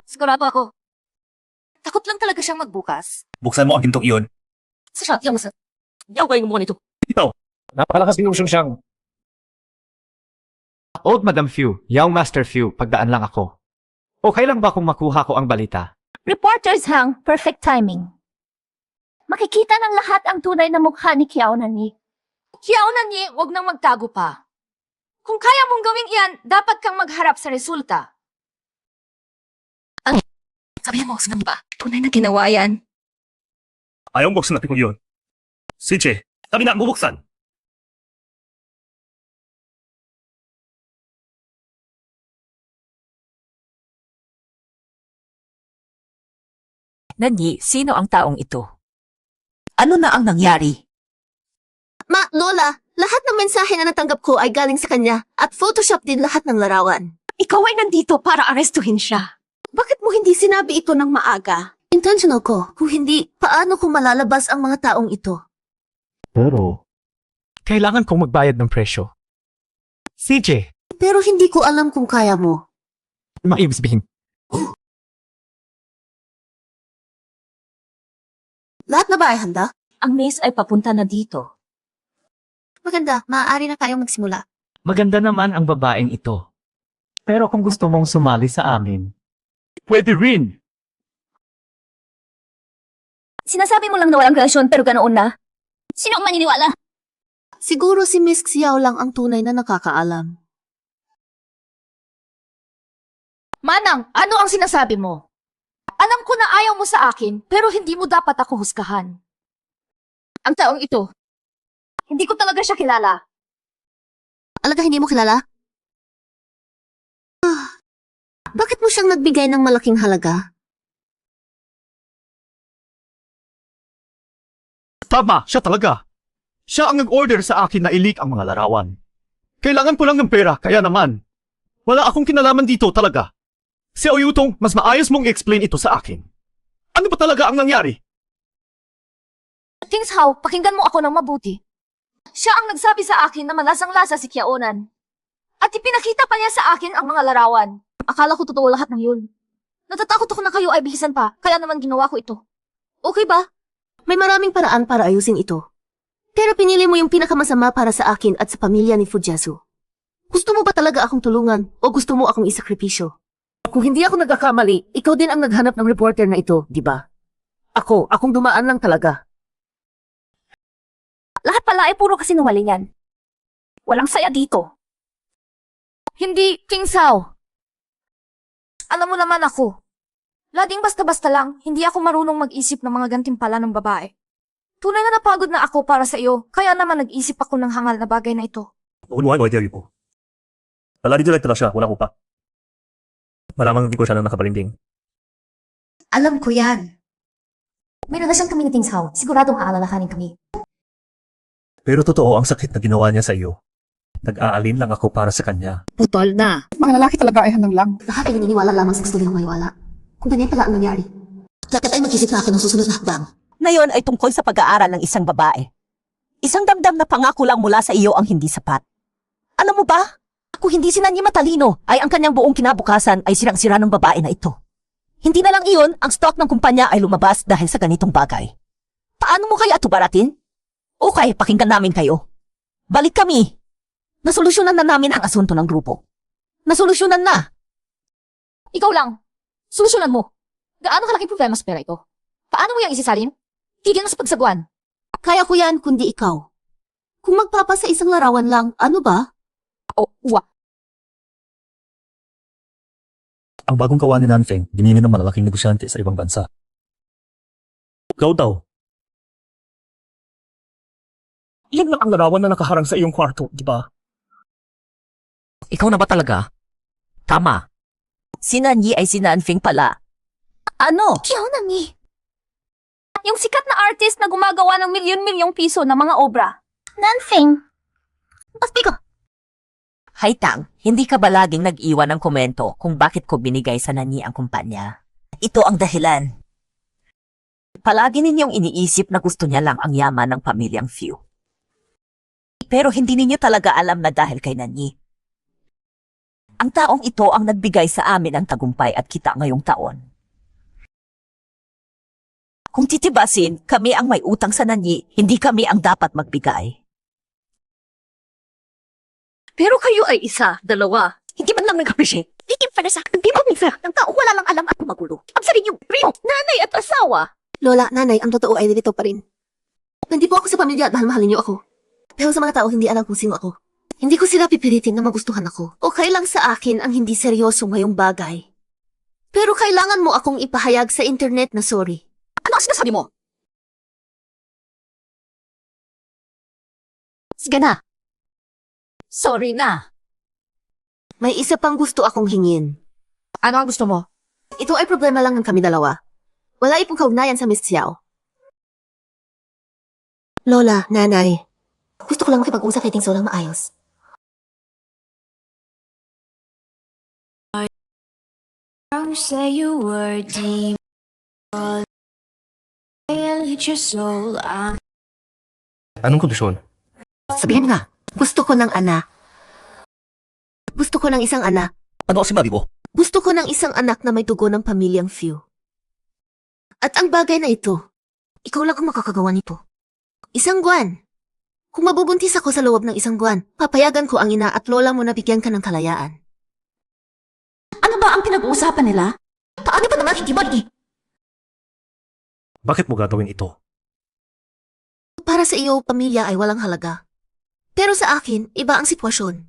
Sigurado ako. Takot lang talaga siyang magbukas. Buksan mo ang pintong iyon. Sa shot, Young Master. Yaw kayo mo nito. Napakalakas ilusyon siyang. Old Madam Fu, Young Master Fu, pagdaan lang ako. Okay lang ba kung makuha ko ang balita? Reporters Hang, perfect timing. Makikita ng lahat ang tunay na mukha ni Kiao Nanyi. Kiao Nanyi, wag nang magtago pa. Kung kaya mong gawin iyan, dapat kang magharap sa resulta. Sabihan mo, sinabi ba? Tunay na ginawa yan. Ayaw buksan natin kung iyon. CJ, sabi na bubuksan. Nanyi, sino ang taong ito? Ano na ang nangyari? Lola, lahat ng mensahe na natanggap ko ay galing sa kanya at Photoshop din lahat ng larawan. Ikaw ay nandito para arestuhin siya. Bakit mo hindi sinabi ito ng maaga? Intentional ko. Kung hindi, paano ko malalabas ang mga taong ito? Pero, kailangan kong magbayad ng presyo. CJ, Pero hindi ko alam kung kaya mo. maibig sabihin, Lahat na ba ay handa? Ang maze ay papunta na dito. Maganda, maaari na tayong magsimula. maganda naman ang babaeng ito. Pero kung gusto mong sumali sa amin, pwede rin. Sinasabi mo lang na walang relasyon pero ganoon na. Sino ang maniniwala? Siguro si Miss Xiao lang ang tunay na nakakaalam. Manang, ano ang sinasabi mo? Alam ko na ayaw mo sa akin, pero hindi mo dapat ako husgahan. Ang taong ito, hindi ko talaga siya kilala. Alaga hindi mo kilala? Bakit mo siyang nagbigay ng malaking halaga? Tama, siya talaga. Siya ang nag-order sa akin na i-leak ang mga larawan. Kailangan ko lang ng pera, kaya naman. Wala akong kinalaman dito talaga. Si Oyutong, mas maayos mong i-explain ito sa akin. Ano ba talaga ang nangyari? Kings Hao, pakinggan mo ako ng mabuti. Siya ang nagsabi sa akin na malasang-lasa si Kiaonan. At ipinakita pa niya sa akin ang mga larawan. Akala ko totoo lahat ng yun. Natatakot ako na kayo ay bihisan pa, kaya naman ginawa ko ito. Okay ba? May maraming paraan para ayusin ito. Pero pinili mo yung pinakamasama para sa akin at sa pamilya ni Fujiasu. Gusto mo ba talaga akong tulungan o gusto mo akong isakripisyo? Kung hindi ako nagkakamali, ikaw din ang naghanap ng reporter na ito, di ba? Akong dumaan lang talaga. Lahat pala ay puro kasinungalingan. Walang saya dito. Hindi, King Sao. Alam mo naman ako. Lading basta-basta lang, hindi ako marunong mag-isip ng mga gantimpala ng babae. Tunay na napagod na ako para sa iyo, kaya naman nag-isip ako ng hangal na bagay na ito. Unuan o ideya po. Alari direct na siya, wala ko pa. Malamang hindi ko siya nang nakabalinding. Alam ko yan. May relasyon kami ni Ting Hao. Siguradong aalalahanin kami. Pero totoo ang sakit na ginawa niya sa iyo. Nag-aalin lang ako para sa kanya. Putol na. Mga lalaki talaga ay handang lang. Lahat ay naniniwala lamang sa gusto nilang maiwala. Kung ganyan pala ang nangyari. Dapat ay mag-isip na ako ng susunod na hakbang. Ngayon ay tungkol sa pag-aaral ng isang babae. Isang damdam na pangako lang mula sa iyo ang hindi sapat. Alam mo ba? Kung hindi si Nanyi matalino, ay ang kanyang buong kinabukasan ay sirang-sira ng babae na ito. Hindi na lang iyon, ang stock ng kumpanya ay lumabas dahil sa ganitong bagay. Paano mo kaya ito baratin? Okay, pakinggan namin kayo. Balik kami. Nasolusyonan na namin ang asunto ng grupo. Nasolusyonan na. Ikaw lang. Solusyonan mo. Gaano kalaking problema sa pera ito? Paano mo yung isisalin? Tigil na sa pagsaguan. Kaya ko yan kundi ikaw. Kung magpapasa isang larawan lang, ano ba? Uwa. Ang bagong kawan ni Nanfeng, dinili ng malalaking negosyante sa ibang bansa. Ikaw daw. Yan lang ang larawan na nakaharang sa iyong kwarto, di ba? Ikaw na ba talaga? Tama. Si Nanyi ay si Nanfeng pala. Ano? Kiaonan ni. Yung sikat na artist na gumagawa ng milyon-milyong piso ng mga obra. Nanfeng. Aspi ko. Hay Tang, hindi ka ba laging nag-iwan ng komento kung bakit ko binigay sa Nanyi ang kumpanya? Ito ang dahilan. Palagi ninyong iniisip na gusto niya lang ang yaman ng pamilyang Few. Pero hindi ninyo talaga alam na dahil kay Nanyi. Ang taong ito ang nagbigay sa amin ng tagumpay at kita ngayong taon. Kung titibasin, kami ang may utang sa Nanyi, hindi kami ang dapat magbigay. Pero kayo ay isa, dalawa. Hindi man lang nag-appreciate. Hindi para sa akin. Hindi mo minsa. Ang tao wala lang alam at magulo. Ang sarili yung primo, nanay at asawa. Lola, nanay, ang totoo ay nilito pa rin. Hindi po ako sa pamilya at mahal-mahalin niyo ako. Pero sa mga tao hindi alam kung sino ako. Hindi ko sila pipilitin na magustuhan ako. Okay lang sa akin ang hindi seryoso ngayong bagay. Pero kailangan mo akong ipahayag sa internet na sorry. Ano ang sinasabi mo? Sige na. Sorry na. May isa pang gusto akong hingin. Ano ang gusto mo? Ito ay problema lang ng kami dalawa. Wala ipong kaugnayan sa Miss Xiao. Lola, nanay. Gusto ko lang makipag-usap kay Ting Sao lang maayos. Anong kondisyon? Sabihin nga, gusto ko ng anak. Gusto ko ng isang anak. Ano ang sinabi mo? Gusto ko ng isang anak na may dugo ng pamilyang Few. At ang bagay na ito, ikaw lang ang makakagawa nito. Isang buwan. Kung mabubuntis ako sa loob ng isang buwan, papayagan ko ang ina at lola mo na bigyan ka ng kalayaan. Ano ba ang pinag-uusapan nila? Paano ba naman hindi mali? Bakit mo gagawin ito? Para sa iyo, pamilya ay walang halaga. Pero sa akin, iba ang sitwasyon.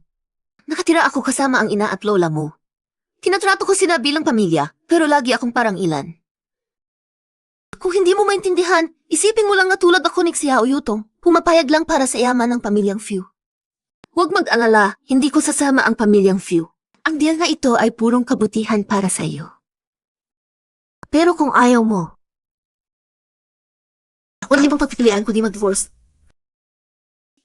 Nakatira ako kasama ang ina at lola mo. Tinatrato ko sila bilang pamilya, pero lagi akong parang ilan. Kung hindi mo maintindihan, isipin mo lang na tulad ako ni Xiao Yutong, pumapayag lang para sa yaman ng pamilyang Few. Huwag mag-alala, hindi ko sasama ang pamilyang Few. Ang deal na ito ay purong kabutihan para sa iyo. Pero kung ayaw mo, wala ibang pagpipilian kundi mag-divorce.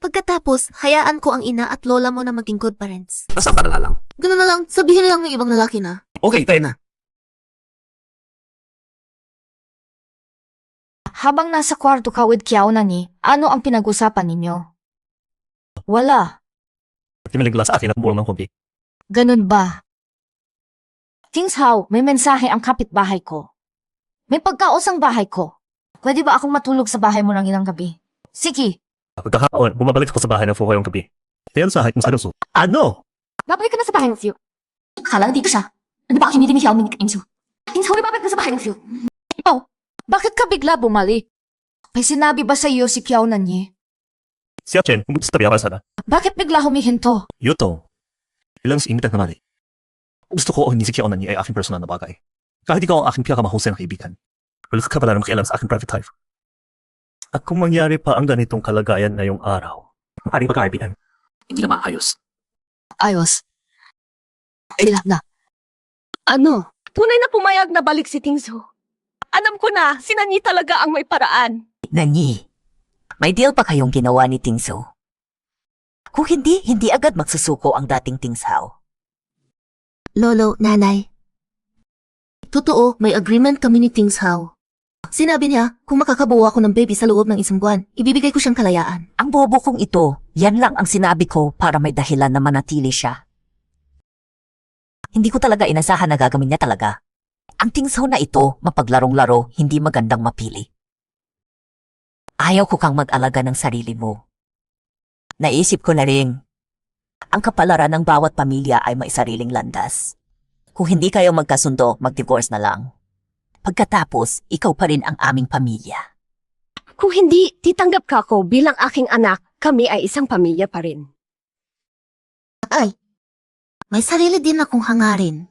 Pagkatapos, hayaan ko ang ina at lola mo na maging good parents. Basta para lang. Ganun na lang, sabihin lang ng ibang lalaki na. Okay, tayo na. Habang nasa kwarto ka with Kiao na ni, ano ang pinag-usapan ninyo? Wala. Tinaligla sa akin at bulong ng kumpi. Ganun ba? Things how, may mensahe ang kapitbahay ko. May pagkaos ang bahay ko. Pwede ba akong matulog sa bahay mo ng ilang gabi? Sige. Pagkakaon, bumabalik ako sa bahay ng Fuka yung gabi. Tayo sa hike mo sa luso. Ano? Babalik ka na sa bahay ng Phil. Akala dito siya. Ano ba kiniti ni Xiao Ming Insu? Things how, babalik na sa bahay ng Phil. Ikaw, bakit ka bigla bumalik? May sinabi ba sa iyo si Kiao Nanyi? Si Chen, kung gusto tabi ako sana. Bakit bigla humihinto? Yuto. Ilang si imitan na mali. Gusto ko o hindi si Kiao Nanyi ay aking personal na bagay. Kahit ikaw ang aking pinakamahusay na kaibigan. Wala ka pala na makialam sa aking private life. At kung mangyari pa ang ganitong kalagayan na yung araw, ang ating pagkaibigan, hindi na maayos. Ayos. Ilan na. Ano? Tunay na pumayag na balik si Tingso. Alam ko na, si Nanyi talaga ang may paraan. Nanyi, may deal pa kayong ginawa ni Tingso? Kung hindi, hindi agad magsusuko ang dating Tingsaw. Lolo, nanay. Totoo, may agreement kami ni Tingsaw. Sinabi niya, kung makakabuo ako ng baby sa loob ng isang buwan, ibibigay ko siyang kalayaan. Ang bobo kong ito, yan lang ang sinabi ko para may dahilan na manatili siya. Hindi ko talaga inasahan na gagawin niya talaga. Ang Tingsaw na ito, mapaglarong-laro, hindi magandang mapili. Ayaw ko kang mag-alaga ng sarili mo. Naisip ko na rin, ang kapalaran ng bawat pamilya ay may sariling landas. Kung hindi kayo magkasundo, mag-divorce na lang. Pagkatapos, ikaw pa rin ang aming pamilya. Kung hindi, titanggap ka ko bilang aking anak, kami ay isang pamilya pa rin. Ay, may sarili din akong hangarin.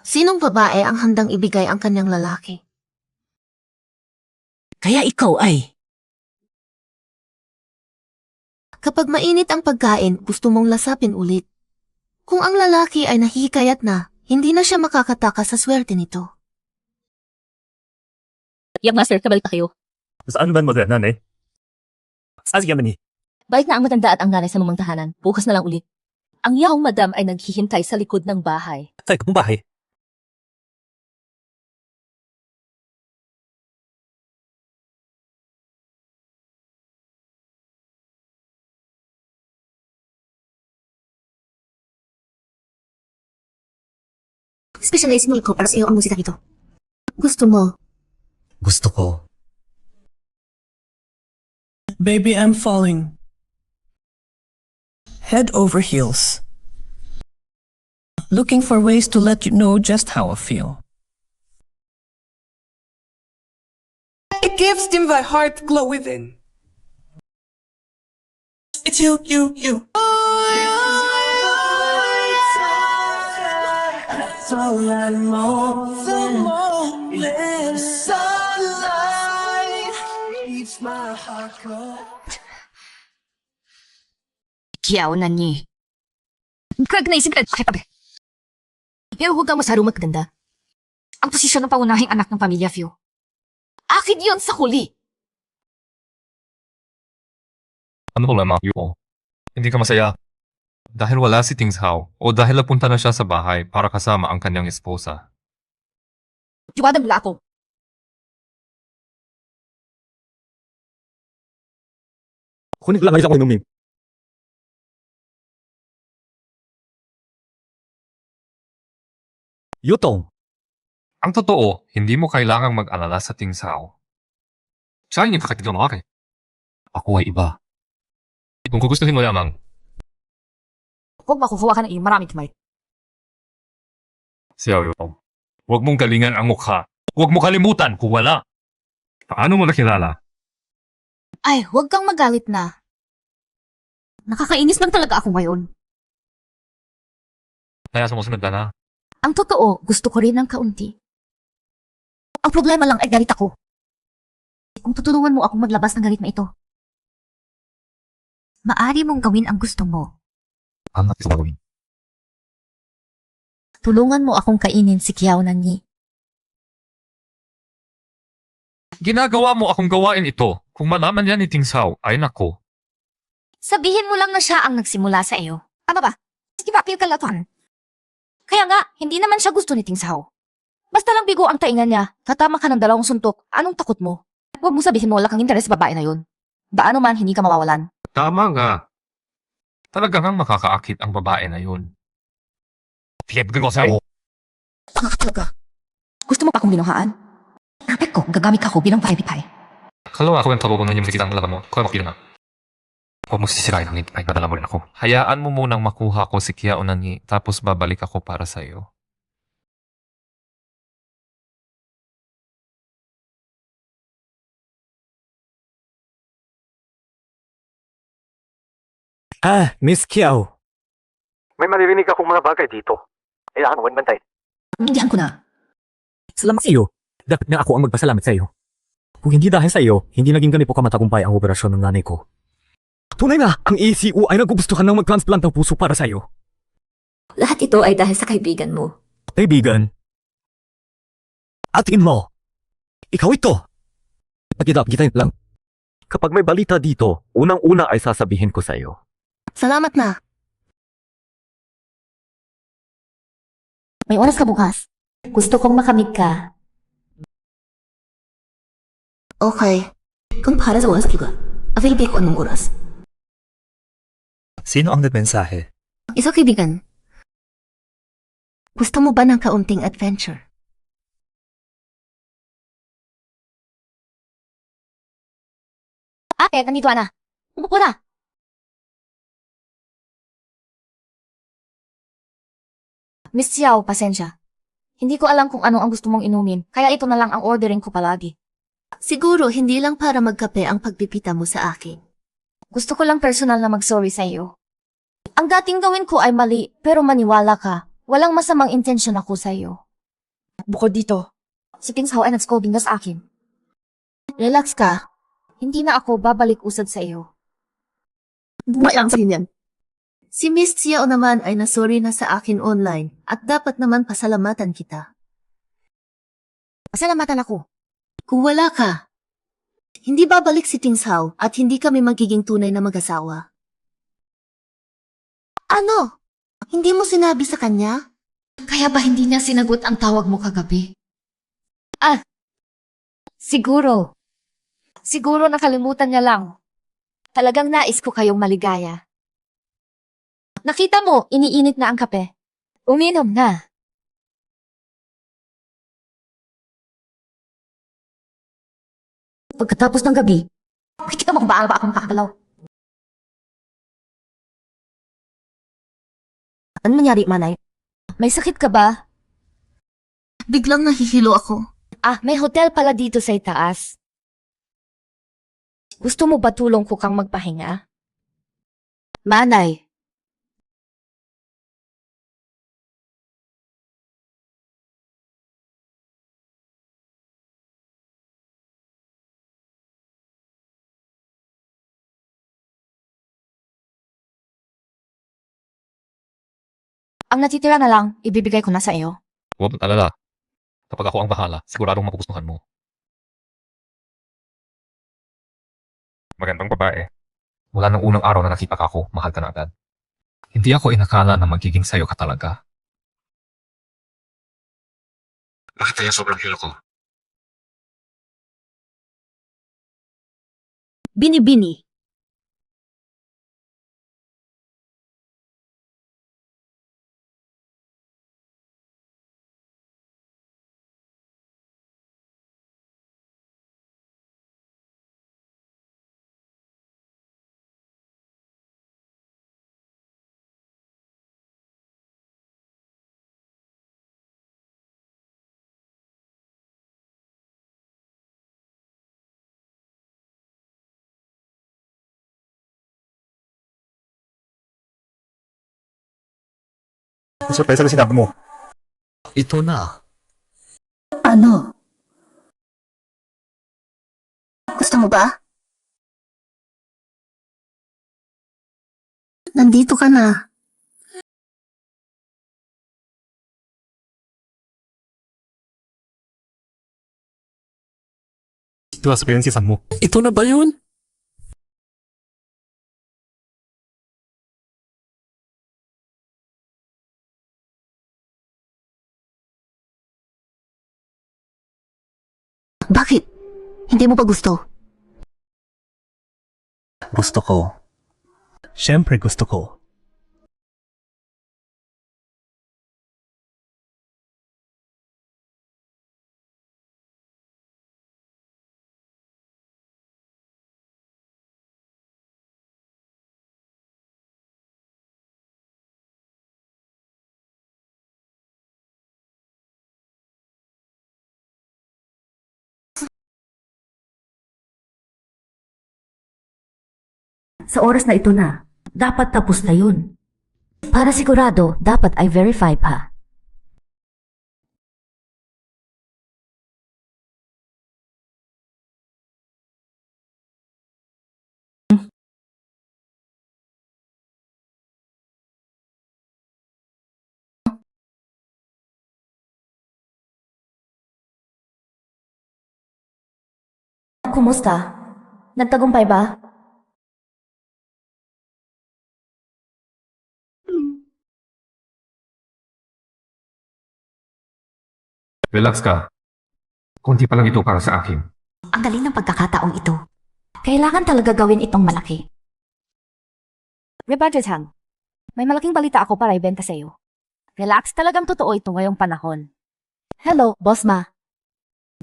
Sinong babae ang handang ibigay ang kanyang lalaki? Kaya ikaw ay... Kapag mainit ang pagkain, gusto mong lasapin ulit. Kung ang lalaki ay nahihikayat na, hindi na siya makakataka sa swerte nito. Yang master, kabalik na kayo. Saan ba mo din, nanay? Saan si Yamani? Balik na ang matanda at ang nanay sa mamang tahanan. Bukas na lang ulit. Ang yahong madam ay naghihintay sa likod ng bahay. Tay, kung bahay. Specialize mo ko para sa iyo ang musika dito. Gusto mo? Gusto ko. Baby, I'm falling. Head over heels. Looking for ways to let you know just how I feel. It gives them my heart glow within. It's you. It's all I know. The moment sunlight keeps my heart cold. Kiao Nanyi. Craig, naisip ka. Okay, tabi. Pero huwag kang masyadong magdanda. Ang posisyon ng pangunahing anak ng pamilya, Phil. Akin yon sa huli. Ano problema, Yuko? Hindi ka masaya? Dahil wala si Tingsaw o dahil napunta na siya sa bahay para kasama ang kanyang esposa. Tiwadag nila ako. Kunin lang ayos ako inumin. Yutong, Ang totoo, hindi mo kailangang mag-alala sa Tingsaw. Siya hindi pakatid ng akin. Ako ay iba. Kung gugustuhin mo lamang, Huwag makukuha ka ng iyong maraming timay. siya Yutong. Huwag mong galingan ang mukha. Huwag mo kalimutan kung wala. Paano mo nakilala? Ay, huwag kang magalit na. Nakakainis lang talaga ako ngayon. Kaya sumusunod ka na. Ang totoo, gusto ko rin ng kaunti. Ang problema lang ay galit ako. Kung tutulungan mo akong maglabas ng galit na ito, maari mong gawin ang gusto mo. Ang natin sa gawin. Tulungan mo akong kainin si Kiao Nanyi. Ginagawa mo akong gawain ito. Kung malaman yan ni Tingsaw, ay nako, Sabihin mo lang na siya ang nagsimula sa iyo. Ano ba? Sige ba, ka latan. Kaya nga, hindi naman siya gusto ni Ting Sao. Basta lang bigo ang taingan niya, tatama ka ng 2 suntok, anong takot mo? Huwag mo sabihin mo wala kang interes sa babae na yun. Baano man, hindi ka mawawalan. Tama nga. Talagang makakaakit ang babae na yun. Tiyep ko sa'yo. Talaga. Gusto mo pa akong binuhaan? Perfect ko, gagamit ako bilang pie. Kalau ako yung kabubunan yung makikita ang laban mo, kaya makita na. Huwag mo sisirain ang nitipay, nadala mo rin ako. Hayaan mo munang makuha ko si Kia Unani, tapos babalik ako para sa'yo. Miss Kiao. May maririnig akong mga bagay dito. Kailangan huwag bantay. Nandiyan ko na. Salamat sa iyo. Dapat nga ako ang magpasalamat sa iyo. Kung hindi dahil sa iyo, hindi naging ganito kamatagumpay ang operasyon ng nanay ko. Tunay na, ang ECU ay nagugustuhan ng mag-transplant ng puso para sa iyo. Lahat ito ay dahil sa kaibigan mo. Kaibigan. Atin mo. Ikaw ito. Pagkita lang. Kapag may balita dito, unang-una ay sasabihin ko sa iyo. Salamat na. May oras ka bukas. Gusto kong makamit ka. Okay. Kung para sa oras ka, available ko anong oras. Sino ang nagmensahe? Isa kaibigan. Gusto mo ba ng kaunting adventure? Ate, nandito na. Umupo na. Miss Xiao, pasensya. Hindi ko alam kung ano ang gusto mong inumin, kaya ito na lang ang ordering ko palagi. Siguro hindi lang para magkape ang pagpipita mo sa akin. Gusto ko lang personal na mag-sorry sa iyo. Ang dating gawin ko ay mali, pero maniwala ka, walang masamang intensyon ako sa iyo. Bukod dito, Si Ting Sao ay nag-scolding na sa akin. Relax ka. Hindi na ako babalik usad sa iyo. Bumayang sa yan. Si Miss Xiao naman ay nasorry na sa akin online at dapat naman pasalamatan kita. Pasalamatan ako. Kung wala ka, hindi babalik si Ting Sao at hindi kami magiging tunay na mag-asawa. Ano? Hindi mo sinabi sa kanya? kaya ba hindi niya sinagot ang tawag mo kagabi? Siguro. Siguro nakalimutan niya lang. Talagang nais ko kayong maligaya. Nakita mo, iniinit na ang kape. Uminom na. Pagkatapos ng gabi, makikita mo kung paano ba akong kakalaw. Ano nangyari, Manay? May sakit ka ba? Biglang nahihilo ako. May hotel pala dito sa itaas. Gusto mo ba tulong ko kang magpahinga? Manay, Ang natitira na lang, ibibigay ko na sa iyo. Huwag mong alala. Kapag ako ang bahala, siguradong mapupustuhan mo. Magandang babae. Mula nung unang araw na nakita ka ako, mahal ka na agad. Hindi ako inakala na magiging sayo ka talaga. Bakit kaya sobrang hilo ko? Bini-bini. Surpresa na sinabi mo. Ito na. Ano? Gusto mo ba? Nandito ka na. Ito sabihin si Sam mo. Ito na ba yun? Bakit? Hindi mo pa gusto? Gusto ko. Siyempre gusto ko. Sa oras na ito na, dapat tapos na yun. Para sigurado, dapat ay verify pa. Kumusta? Nagtagumpay ba? Relax ka. Kunti pa lang ito para sa akin. Ang galing ng pagkakataong ito. Kailangan talaga gawin itong malaki. Rebadgetang, may malaking balita ako para ibenta sa'yo. Relax, talagang totoo ito ngayong panahon. Hello, Boss Ma.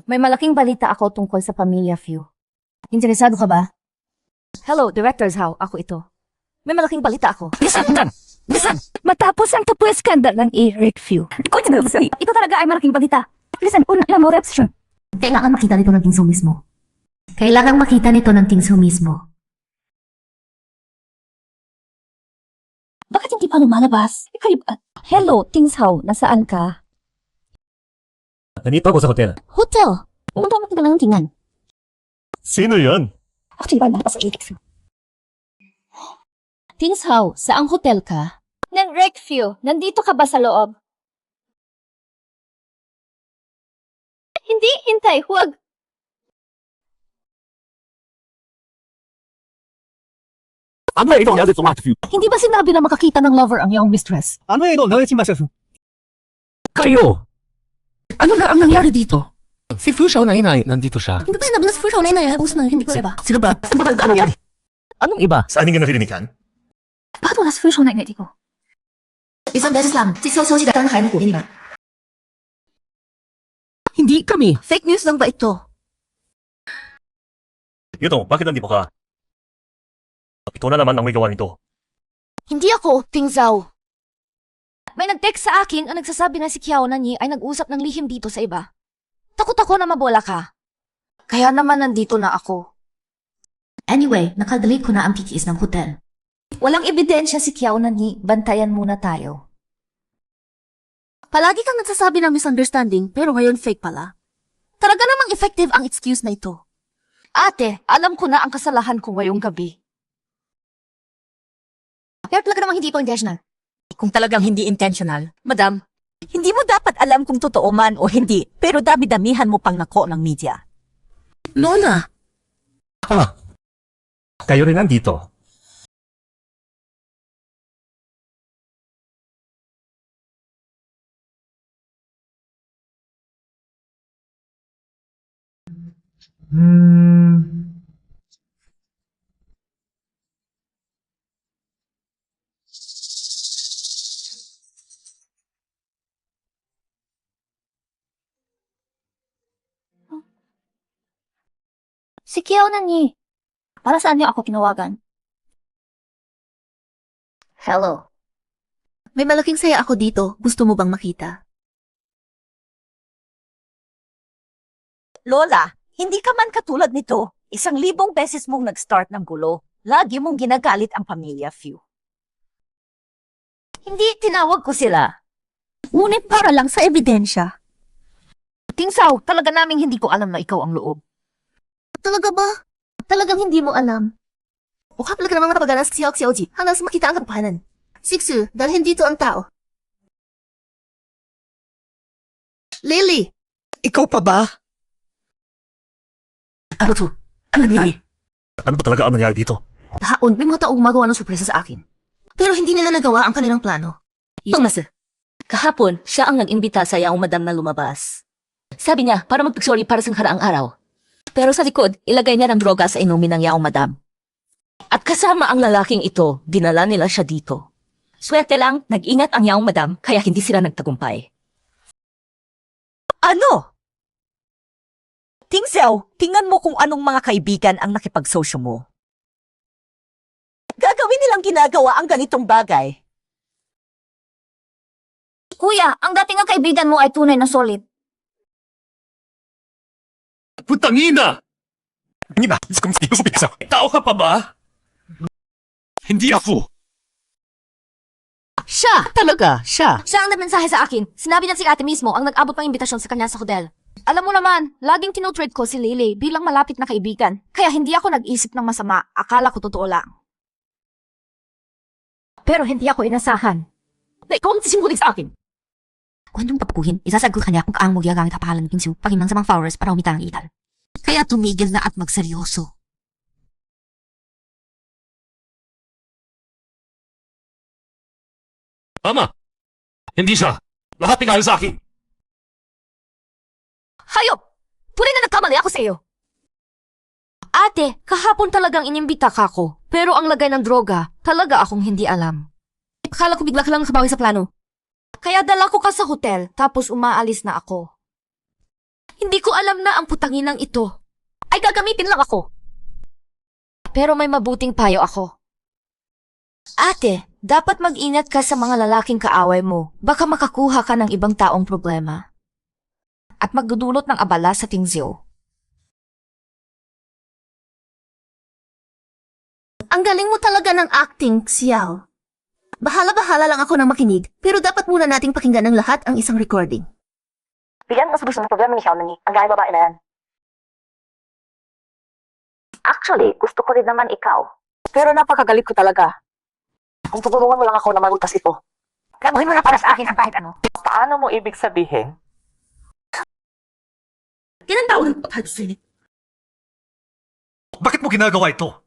May malaking balita ako tungkol sa Pamilya Few. Interesado ka ba? Hello, Directors How, ako ito. May malaking balita ako. Listen! Matapos ang tapos skandal ng Eric Few. Ito talaga ay malaking balita. Listen, alam mo, Reps, sure. Kailangan makita nito ng Tingso mismo. Kailangan makita nito ng Tingso mismo. Bakit hindi pa lumalabas? Hello, Tingsaw, nasaan ka? Nandito ako sa hotel. Hotel! Pumunta mo ka lang ng tingnan. Sino yan? Actually, ba sa Eric Few? Tingsaw, saang hotel ka? Ng Rec Few. Nandito ka ba sa loob? Hindi, hintay, huwag. Ano ito? Nangyari sa Matthew. Hindi ba sinabi na makakita ng lover ang iyong mistress? Ano ito? Nangyari si Masasu. Kayo! Ano na ang nangyari dito? Si Fushao na inay, nandito siya. Hindi ba sinabi na sa first na inayabos na hindi ko iba? Sino ba? Sino ba ano nangyari? Anong iba? Saan hindi ka naririnig? Bakit wala sa first show na inay ko? Isang beses lang. Si Soso si Datang Hain ko, hindi ba? Hindi kami. Fake news lang ba ito? Yuto, bakit nandito ka? Ikaw na naman ang may gawa nito. Hindi ako, Tingsaw. May nag-text sa akin ang nagsasabi na si Kiao Nanyi ay nag-usap ng lihim dito sa iba. Takot ako na mabola ka. Kaya naman nandito na ako. Anyway, nakadelete ko na ang PTS ng hotel. Walang ebidensya si Kiao Nanyi, bantayan muna tayo. Palagi kang nagsasabi ng misunderstanding pero ngayon fake pala. Talaga namang effective ang excuse na ito. Ate, alam ko na ang kasalahan ko ngayong gabi. Pero talaga namang hindi ito intentional. Kung talagang hindi intentional, Madam, hindi mo dapat alam kung totoo man o hindi, pero dami-damihan mo pang nako ng media. Lola! Kayo rin nandito. Si Kiao Nanyi. Para saan niyo ako tinawagan? Hello. May malaking saya ako dito. Gusto mo bang makita? Lola, hindi ka man katulad nito. 1,000 beses mong nag-start ng gulo. Lagi mong ginagalit ang Pamilya Few. Hindi tinawag ko sila. Ngunit para lang sa ebidensya. Tingsaw, talaga naming hindi ko alam na ikaw ang loob. Talaga ba? Talagang hindi mo alam. Mukha talaga namang napaganas si Xiaoji hanggang sa makita ang katotohanan. Sixu, dalhin dito ang tao. Lily! Ikaw pa ba? Ano to? Ano nangyari? Ano ba talaga ang nangyari dito? Taon, may mga taong gumagawa ng sorpresa sa akin. Pero hindi nila nagawa ang kanilang plano. Yung mas, kahapon, siya ang nag-imbita sa yaong madam na lumabas. Sabi niya, para magpagsorry para sa nakaraang araw. Pero sa likod, ilagay niya ng droga sa inumin ng yaong madam. At kasama ang lalaking ito, dinala nila siya dito. Swerte lang, nag-ingat ang yaong madam, kaya hindi sila nagtagumpay. Ano? Tingsew, tingnan mo kung anong mga kaibigan ang nakipagsosyo mo. Gagawin nilang ginagawa ang ganitong bagay. Kuya, ang dating nga kaibigan mo ay tunay na solid. Putangina! Putangina! Diyos ko, Diyos ko, tao ka pa ba? Hindi ako. Siya! Talaga, siya. Siya ang nagmensahe sa akin. Sinabi niya si ate mismo ang nag-abot ng imbitasyon sa kanya sa hotel. Alam mo naman, laging tinotrade ko si Lily bilang malapit na kaibigan. Kaya hindi ako nag-isip ng masama. Akala ko totoo lang. Pero hindi ako inasahan. Na ikaw ang sisingulig sa akin. Kung anong papukuhin, isasagot ka niya kung kaang mo giyagamit ang pangalan ng King Su pagimang sa mga followers para umita ang ital. Kaya tumigil na at magseryoso. Ama! Hindi siya. Lahat tingala sa akin. Hayop! Tunay na nagkamali ako sa iyo. Ate, kahapon talagang inimbita ka ko. Pero ang lagay ng droga, talaga akong hindi alam. Akala ko bigla ka lang nakabawi sa plano. Kaya dala ko ka sa hotel, tapos umaalis na ako. Hindi ko alam na ang putanginang ito ay gagamitin lang ako. Pero may mabuting payo ako. Ate, dapat mag-ingat ka sa mga lalaking kaaway mo. Baka makakuha ka ng ibang taong problema. At magdudulot ng abala sa Tingzio. Ang galing mo talaga ng acting, Xiao. Bahala-bahala lang ako ng makinig, pero dapat muna nating pakinggan ng lahat ang isang recording. Bigyan mo sa gusto ng problema ni Xiao Nangi, ang gaya babae na yan. Actually, gusto ko rin naman ikaw. Pero napakagalit ko talaga. Kung tutulungan mo lang ako na malutas ito, gagawin mo na para sa akin ang kahit ano. Paano mo ibig sabihin? Ilang taon ang paghalusin? Bakit mo ginagawa ito?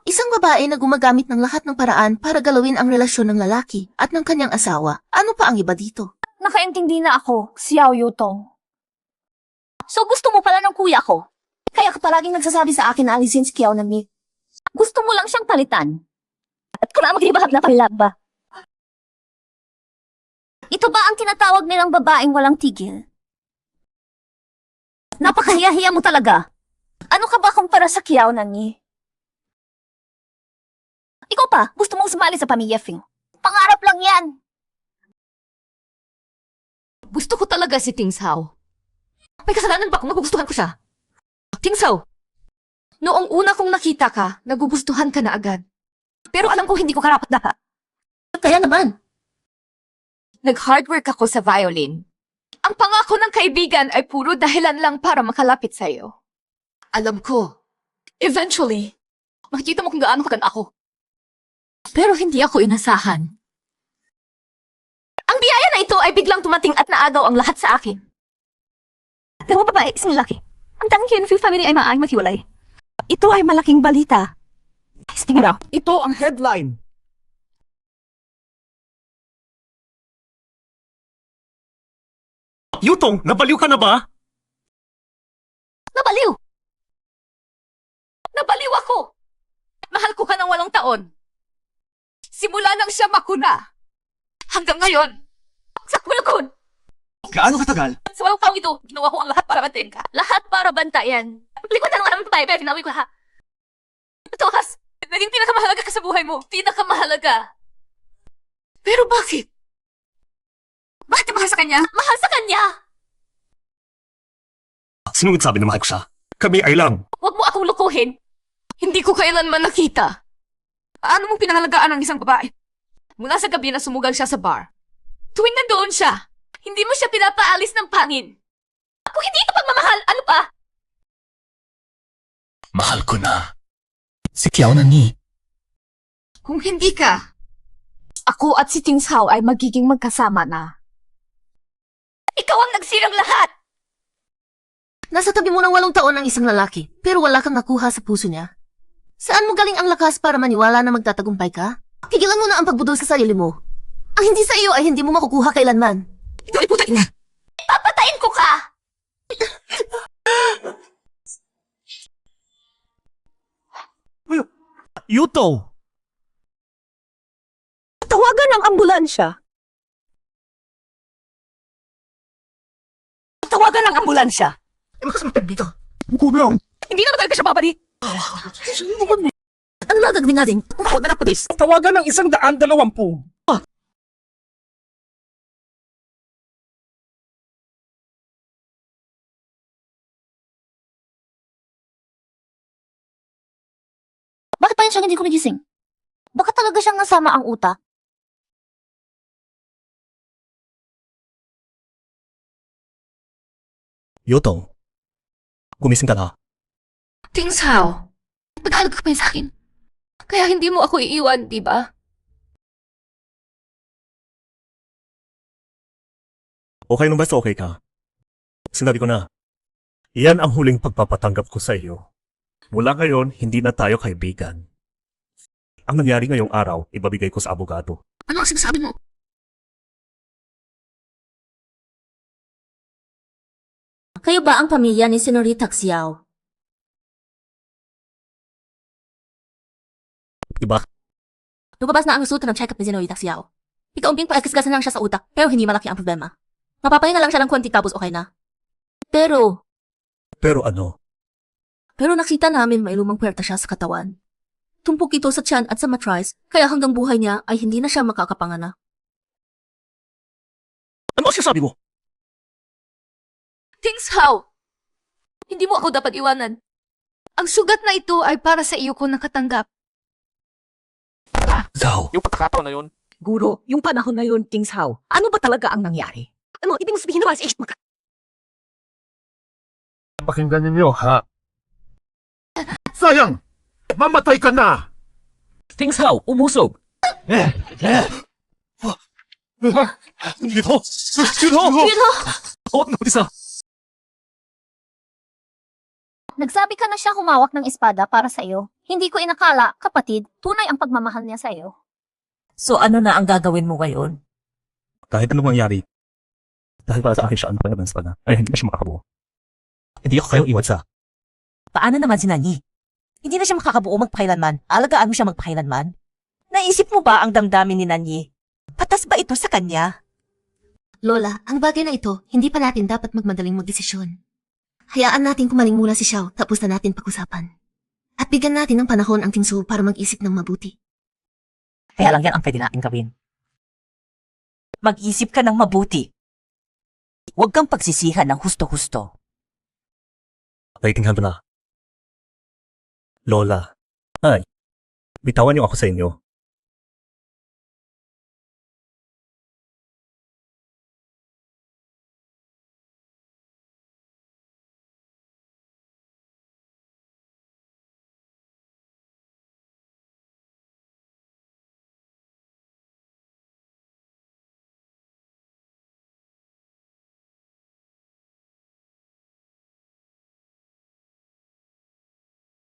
Isang babae na gumagamit ng lahat ng paraan para galawin ang relasyon ng lalaki at ng kanyang asawa. Ano pa ang iba dito? Nakaintindi na ako, Xiao Yutong. So gusto mo pala ng kuya ko? Kaya ka palaging nagsasabi sa akin na alisin si Kiao Nami. Gusto mo lang siyang palitan. At kung na magribahag na palilab ba? Ito ba ang tinatawag nilang babaeng walang tigil? Napakahiya-hiya mo talaga. Ano ka ba kumpara sa Kiao Nami? Ikaw pa, gusto mong sumali sa pamilya Fing. Pangarap lang yan. Gusto ko talaga si Tingsaw. May kasalanan ba kung nagugustuhan ko siya? Tingsaw, noong una kong nakita ka, nagugustuhan ka na agad. Pero alam ko hindi ko karapat-dapat. Kaya naman. Nag-hardwork ako sa violin. Ang pangako ng kaibigan ay puro dahilan lang para makalapit sa'yo. Alam ko, eventually, makikita mo kung gaano kaganda ako. Pero hindi ako inasahan. Ang biyaya na ito ay biglang tumating at naagaw ang lahat sa akin. Dalawang babae, isang lalaki. Ang tanging Hienfu family ay maaaring maghiwalay. Ito ay malaking balita. Tingnan raw. Ito ang headline. Yutong, nabaliw ka na ba? Nabaliw! Nabaliw ako! Mahal ko ka ng 8 taon. Simula nang siya makuna. Hanggang ngayon, sa kulkod. Gaano katagal? Sa 8 taong ito, ginawa ko ang lahat para bantayan ka. Lahat para bantayan. Likod na naman tayo, pero pinawi ko ha. Tokas, naging pinakamahalaga ka sa buhay mo. Pinakamahalaga. Pero bakit? Bakit ka mahal sa kanya? Mahal sa kanya! Sino nagsabi na mahal ko siya? Kami ay lang. Huwag mo akong lukuhin. Hindi ko kailanman nakita. Paano mong pinahalagaan ang isang babae? Mula sa gabi na sumugal siya sa bar. Tuwing nandoon siya, hindi mo siya pinapaalis ng pangin. Kung hindi ito pagmamahal, ano pa? Mahal ko na. Si Kiao Nangi. Kung hindi ka, ako at si Tingsaw ay magiging magkasama na. Ikaw ang nagsirang lahat! Nasa tabi mo ng 8 taon ang isang lalaki, pero wala kang nakuha sa puso niya. Saan mo galing ang lakas para maniwala na magtatagumpay ka? Pigilan mo na ang pagbudol sa sarili mo. Ang hindi sa iyo ay hindi mo makukuha kailanman. Ito ay puta ina! Papatay Patayin ko ka! Yuto! Tawagan ang ambulansya. Tawagan ang ambulansya. Hindi na talaga siya babalik. Ano na gagawin natin? Tawag na ng pulis. Tawagan ng 120. Bakit pa yun siyang hindi kumigising? Baka talaga siyang nasama ang utak? Yuto, gumising ka na. Things how? Nagtagalog ka pa yun sa akin. Kaya hindi mo ako iiwan, di ba? Okay nung basta okay ka. Sinabi ko na, iyan ang huling pagpapatanggap ko sa iyo. Mula ngayon, hindi na tayo kaibigan. Ang nangyari ngayong araw, ibabigay ko sa abogado. Ano ang sinasabi mo? Kayo ba ang pamilya ni Senorita Xiao? Diba? Lumabas na ang resulta ng check-up ni Senorita Xiao. Ikaw-umping paakasgasan lang siya sa utak, pero hindi malaki ang problema. Mapapahinga lang siya ng konti tapos okay na. Pero Ano? Pero nakita namin may lumang puwerta siya sa katawan. Tumpok ito sa tiyan at sa matris, kaya hanggang buhay niya ay hindi na siya makakapanganak. Ano ang sinasabi mo? Things how? Hindi mo ako dapat iwanan. Ang sugat na ito ay para sa iyo ko nakatanggap. Zhao, Yung pagkakataon na yun. Guro, yung panahon na yun, Things how? Ano ba talaga ang nangyari? Ano, ibig mo sabihin na ba si Pakinggan ninyo, ha? Sayang! Mamatay ka na! Things how? Umusog! Yuto! Yuto! Oh, isa! Nagsabi ka na siya humawak ng espada para sa iyo. Hindi ko inakala, kapatid, tunay ang pagmamahal niya sa iyo. So ano na ang gagawin mo ngayon? Kahit anong mangyari, dahil para sa akin siya ang napalabas pa na, ay hindi na siya makakabuo. Hindi ako kayong iwan sa... Paano naman si Nanyi? Hindi na siya makakabuo magpakailanman. Alagaan mo siya magpakailanman? Naisip mo ba ang damdamin ni Nanyi? Patas ba ito sa kanya? Lola, ang bagay na ito, hindi pa natin dapat magmadaling magdesisyon. Hayaan natin kumaling mula si Xiao, tapos na natin pag-usapan. At bigyan natin ng panahon ang Tingsu para mag-isip ng mabuti. Kaya lang yan ang pwede natin gawin. Mag-isip ka ng mabuti. Huwag kang pagsisihan ng husto-husto. Naitinghan ko na. Lola, ay, bitawan niyo ako sa inyo.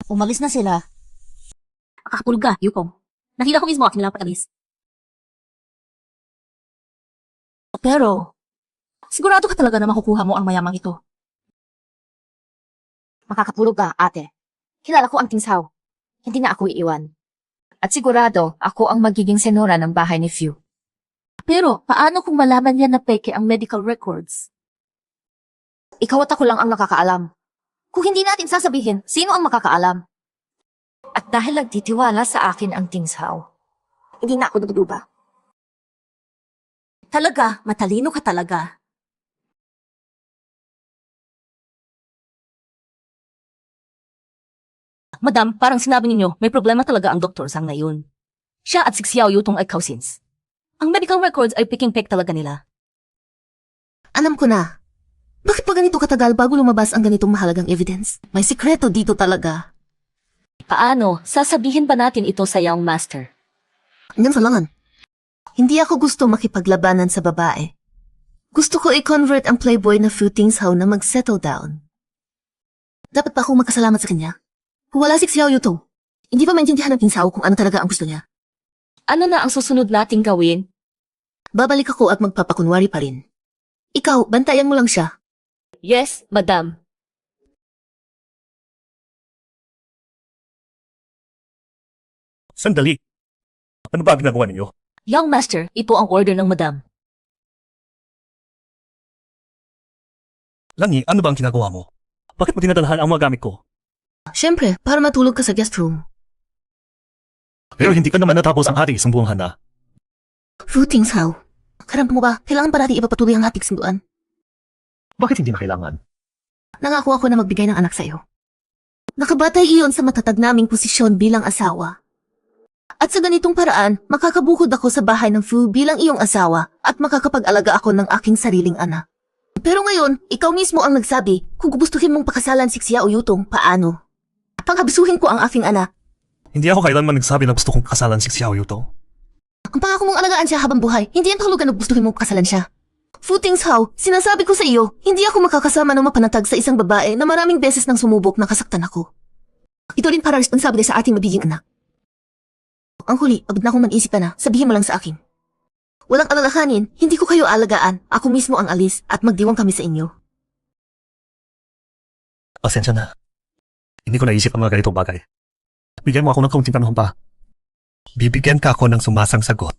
Umalis na sila. Nakakapulog ka, Yukong. Nakita ko mismo aking patalis. Pero, sigurado ka talaga na makukuha mo ang mayamang ito. Makakapulog ka, ate. Kilala ko ang Things how. Hindi na ako iiwan. At sigurado, ako ang magiging senora ng bahay ni Few. Pero, paano kung malaman niya na peke ang medical records? Ikaw at ako lang ang nakakaalam. Kung hindi natin sasabihin, sino ang makakaalam? At dahil nagtitiwala sa akin ang Things how, hindi na ako dududa. Talaga, matalino ka talaga. Madam, parang sinabi ninyo, may problema talaga ang doktor sa ngayon. Siya at si Xiao Yutong ay cousins. Ang medical records ay picking-pick talaga nila. Alam ko na. Bakit pa ganito katagal bago lumabas ang ganitong mahalagang evidence? May sikreto dito talaga. Paano? Sasabihin ba natin ito sa young master? Hanggang sa langan. Hindi ako gusto makipaglabanan sa babae. Gusto ko i-convert ang playboy na Fu Tingshao na mag-settle down. Dapat pa akong magkasalamat sa kanya. Kung wala si Xiao Yutong, hindi pa maintindihan ng Tingshao kung ano talaga ang gusto niya. Ano na ang susunod nating gawin? Babalik ako at magpapakunwari pa rin. Ikaw, bantayan mo lang siya. Yes, madam. Sandali. Ano ba ang ginagawa ninyo? Young master, ito ang order ng madam. Langi, ano ba ang ginagawa mo? Bakit mo dinadalhan ang mga gamit ko? Siyempre, para matulog ka sa guest room. Pero hindi ka naman natapos ang ating sumbuhan na. Routings how? Karamdam mo ba, kailangan pa natin ipapatuloy ang ating sunduan? Bakit hindi na kailangan? Nangako ako na magbigay ng anak sa'yo. Nakabatay iyon sa matatag naming posisyon bilang asawa. At sa ganitong paraan, makakabukod ako sa bahay ng Fu bilang iyong asawa at makakapag-alaga ako ng aking sariling anak. Pero ngayon, ikaw mismo ang nagsabi, kung gugustuhin mong pakasalan si Xiao Yutong, paano? Panghabisuhin ko ang aking anak. Hindi ako kailanman nagsabi na gusto kong kasalan si Xiao Yuto. Ang pangako mong alagaan siya habang buhay, hindi ang kahulugan na gustuhin mong pakasalan siya. Fu Tingshao, sinasabi ko sa iyo, hindi ako makakasama ng mapanatag sa isang babae na maraming beses nang sumubok na kasaktan ako. Ito rin para responsable sa ating magiging anak. Ang huli, pagod na akong mag-isip ka na, sabihin mo lang sa akin. Walang alalahanin, hindi ko kayo alagaan, ako mismo ang alis at magdiwang kami sa inyo. Pasensya na. Hindi ko naisip ang mga ganitong bagay. Bigyan mo ako ng kaunting tanong pa. Bibigyan ka ako ng sumasang sagot.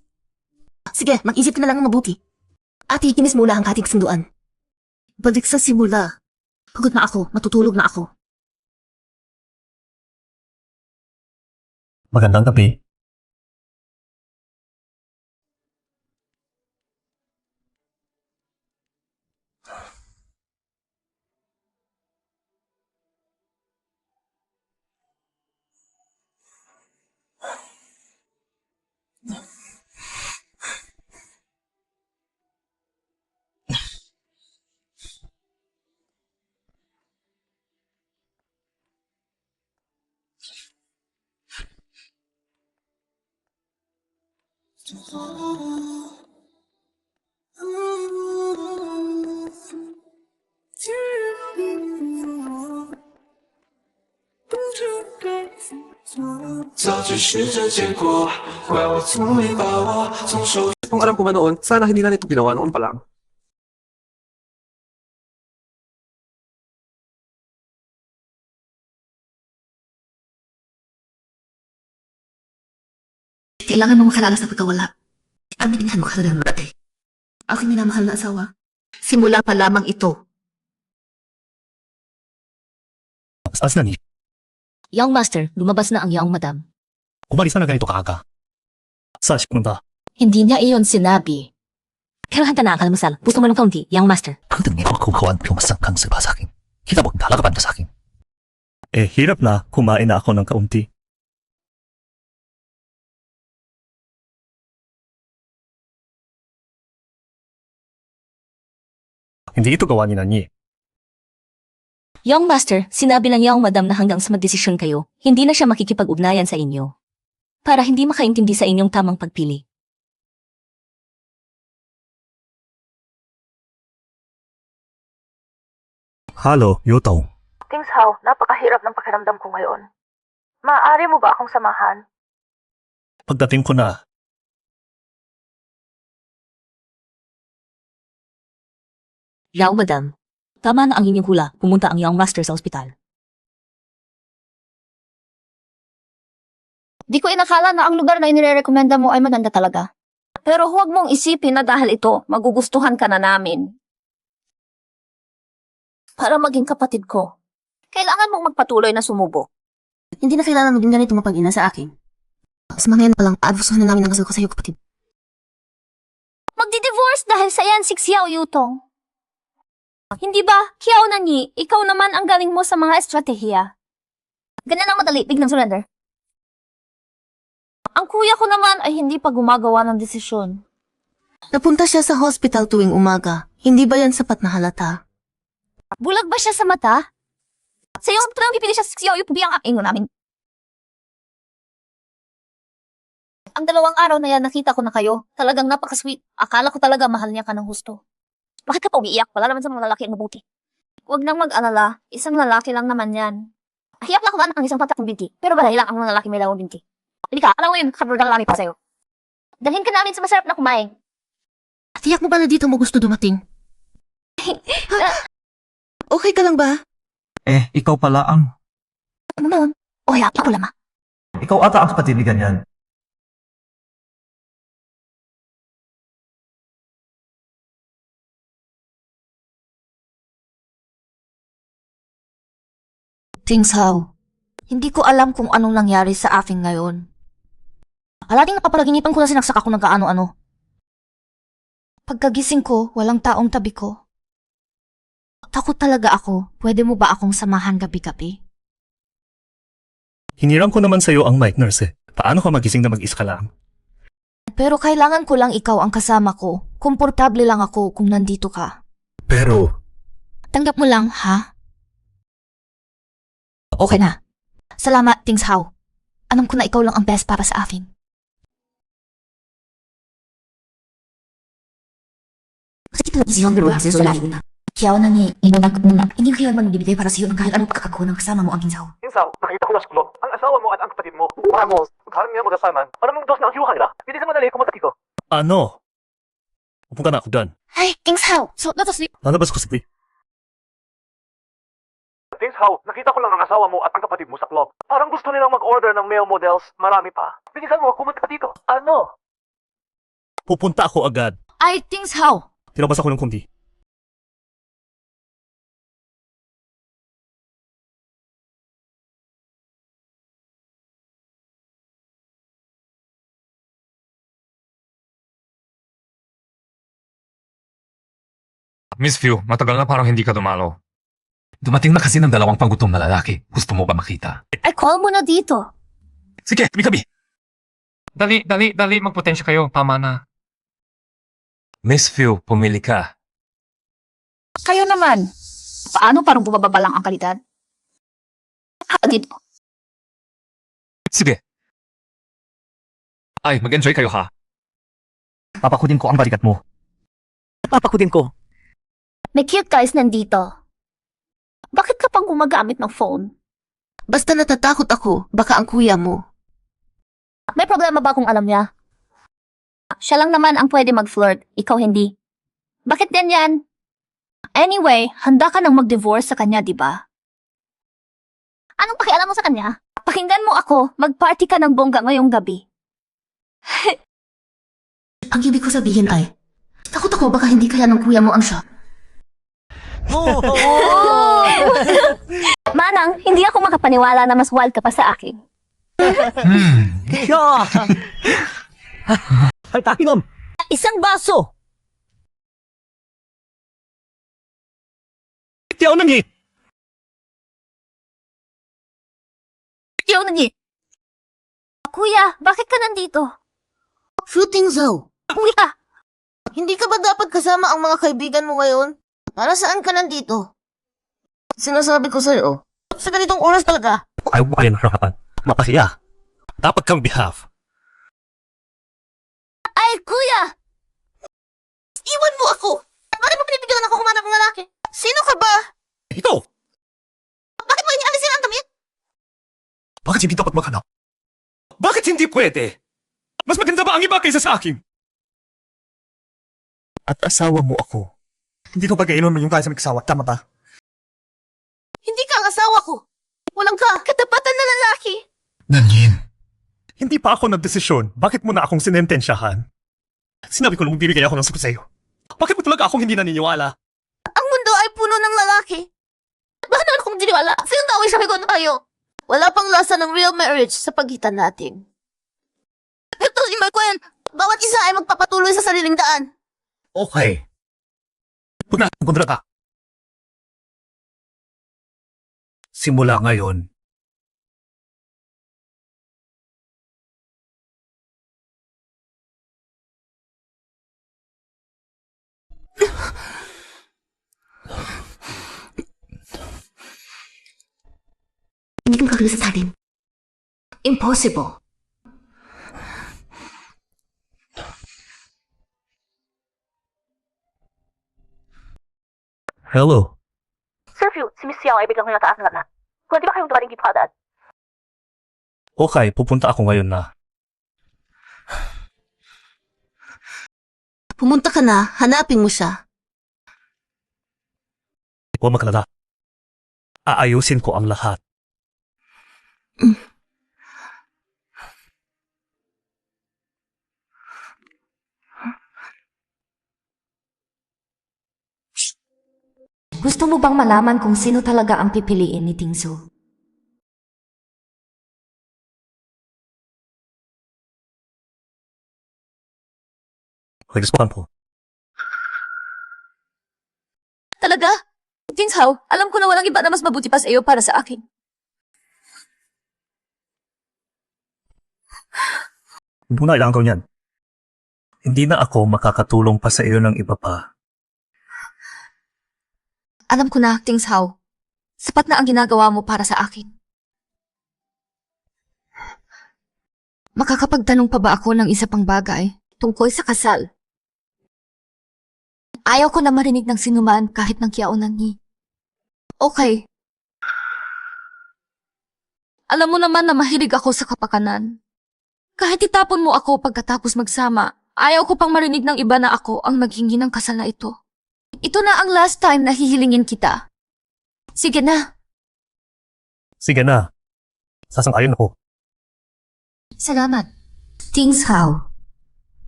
Sige, mag-isip ka na lang ng mabuti. At ikinis muna ang ating sunduan. Balik sa simula. Pagod na ako, matutulog na ako. Magandang gabi. Kung alam ko man noon, sana hindi na nito ginawa noon pa lang. Kailangan mong makalala sa pagkawala. Aminin mo ka na dati. Aking minamahal na asawa. Simula pa lamang ito. As na ni, Young master, lumabas na ang young madam. umalis na ganito kaaga. Saan siya pumunta? Hindi niya iyon sinabi. Pero handa na ang kalmasal. Gusto mo ng kaunti, young master. Ang dami ako kukawan pumasang kang sa akin. Kita mo, talagapan ka sa akin. Eh, hirap na kumain na ako ng kaunti. Hindi ito gawa ni Nanyi. Young master, sinabi ng young madam na hanggang sa magdesisyon kayo, hindi na siya makikipag-ugnayan sa inyo. Para hindi makaintindi sa inyong tamang pagpili. Halo, Yutong. Tingshao, napakahirap ng pakiramdam ko ngayon. Maaari mo ba akong samahan? Pagdating ko na, Young madam, tama na ang inyong hula, pumunta ang young master sa ospital. Di ko inakala na ang lugar na inirekomenda mo ay maganda talaga. Pero huwag mong isipin na dahil ito, magugustuhan ka na namin. Para maging kapatid ko, kailangan mong magpatuloy na sumubok. Hindi na kailangan maging ganito mapag-ina sa akin. Sa mga yan pa lang, advosuhan na namin ang kasal ko sa iyo, kapatid. Magdi-divorce dahil sa yan si Xiao Yutong. Hindi ba, Xiao Nanyi, ikaw naman ang galing mo sa mga estratehiya. Ganyan ang madali, biglang surrender. Ang kuya ko naman ay hindi pa gumagawa ng desisyon. Napunta siya sa hospital tuwing umaga. Hindi ba yan sapat na halata? Bulag ba siya sa mata? Sa iyo, talagang pipili siya sa Xiao Yutong bilang ingo namin. Ang 2 araw na yan, nakita ko na kayo. Talagang napaka-sweet. Akala ko talaga mahal niya ka ng husto. Bakit ka pa umiiyak? Wala naman sa mga lalaki ang mabuti. Huwag nang mag-alala. Isang lalaki lang naman yan. Hiyak lang ako ang isang patak ng binti. Pero balay lang ang mga lalaki may lawang binti. Halika, alam mo yun, kaburgal namin pa sa'yo. Dalhin ka namin sa masarap na kumain. Tiyak mo ba na dito mo gusto dumating? Okay ka lang ba? Ikaw pala ang... Ano nun? O ya, ako lama. Ikaw ata ang kapatid ni ganyan. Things how? Hindi ko alam kung anong nangyari sa akin ngayon. Alating napapalaginipan ko na sinaksak ako ng kaano-ano. Pagkagising ko, walang taong tabi ko. Takot talaga ako. Pwede mo ba akong samahan gabi-gabi? Hiniram ko naman sa'yo ang mic, nurse. Paano ka magising na mag-isa ka lang? Pero kailangan ko lang ikaw ang kasama ko. Komportable lang ako kung nandito ka. Pero... Tanggap mo lang, ha? Okay na. Salamat, Things How. Alam ko na ikaw lang ang best para sa akin. Kasi ito si Hong Ruha sa Solari na. Kaya na ni inunag muna. Hindi ko yun magbibigay para sa iyo ng kahit anong pagkakakuha ng kasama mo ang Things How. Insaw, nakita ko na sa club. Ang asawa mo at ang kapatid mo. Vamos, magkaroon niya magkasaman. Para mong dos na ang hiwa nila. Hindi sa madali kumataki ko. Ano? Pupunta na ako dyan. Hey, Things How! So, let us sleep. Lalabas ko si Things how, nakita ko lang ang asawa mo at ang kapatid mo sa club. Parang gusto nilang mag-order ng male models, marami pa. Bilisan mo, kumunta ka dito. Ano? Pupunta ako agad. Ay, Things How! Tinabas ako ng kundi. Miss Few, matagal na parang hindi ka dumalo. Dumating na kasi ng dalawang panggutom na lalaki. Gusto mo ba makita? Ay, call mo na dito. Sige, kami. Dali, magpotensya kayo. Tama na. Miss Few, pumili ka. Kayo naman. Paano parang bumababa lang ang kalidad? Dito. Sige. Ay, mag-enjoy kayo ha. Papakudin ko ang balikat mo. Papakudin ko. May cute guys nandito. Bakit ka pang gumagamit ng phone? Basta natatakot ako, baka ang kuya mo. May problema ba kung alam niya? Siya lang naman ang pwede mag-flirt, ikaw hindi. Bakit ganyan? Anyway, handa ka nang mag-divorce sa kanya, di ba? Anong pakialam mo sa kanya? Pakinggan mo ako, mag-party ka ng bongga ngayong gabi. Ang ibig ko sabihin ay, takot ako baka hindi kaya ng kuya mo ang siya. Manang, hindi ako makapaniwala na mas wild ka pa sa akin. Ay, takinom! Isang baso! Tiyaw nang Yo, nani? Kuya, bakit ka nandito? Shooting Zhao, Kuya, hindi ka ba dapat kasama ang mga kaibigan mo ngayon? Para saan ka nandito? Sinasabi ko sa'yo, sa ganitong oras talaga. Ay, wala na harapan. Mapasiya. Dapat kang behave. ay kuya! Iwan mo ako! Bakit mo pinipigilan ako kumanap ng lalaki? Sino ka ba? Ikaw! Bakit mo inialisin ang damit? Bakit hindi dapat maghanap? Bakit hindi pwede? Mas maganda ba ang iba kaysa sa akin? At asawa mo ako. Hindi ko pag-iinom mo yung kaya sa may kasawa. Tama ba? Hindi ka ang asawa ko. Walang ka. Katapatan na lalaki. Nanyin. Hindi pa ako nagdesisyon. Bakit mo na akong sinentensyahan? Sinabi ko nung bibigay ako ng suko sa'yo. Bakit mo talaga akong hindi naniniwala? Ang mundo ay puno ng lalaki. Bakit naman akong diniwala? Sino daw ay sabi ko na tayo? Wala pang lasa ng real marriage sa pagitan natin. Ito si Marquen. Bawat isa ay magpapatuloy sa sariling daan. Okay. Puna, kontra ka. Simula ngayon, Hindi ko makakala sa atin. Impossible. hello. Sir Few, si Miss Xiao ay biglang nataas na lahat. Kung di ba kayong dumating gipadad? Okay, pupunta ako ngayon na. Pumunta ka na, hanapin mo siya. Huwag makalala. Aayusin ko ang lahat. Gusto mo bang malaman kung sino talaga ang pipiliin ni Tingsu? Nagustuhan ko. Talaga? Tings Hao, alam ko na walang iba na mas mabuti pa sa iyo para sa akin. Hindi mo na kailangan gawin yan. Hindi na ako makakatulong pa sa iyo ng iba pa. Alam ko na, Tings Hao. Sapat na ang ginagawa mo para sa akin. Makakapagtanong pa ba ako ng isa pang bagay tungkol sa kasal? Ayaw ko na marinig ng sinuman kahit ng kiaunan ni. Okay. Alam mo naman na mahilig ako sa kapakanan. Kahit itapon mo ako pagkatapos magsama, ayaw ko pang marinig ng iba na ako ang naghingi ng kasal na ito. Ito na ang last time na hihilingin kita. Sige na. Sige na. Sasang-ayon ako. Salamat. Tings Hao.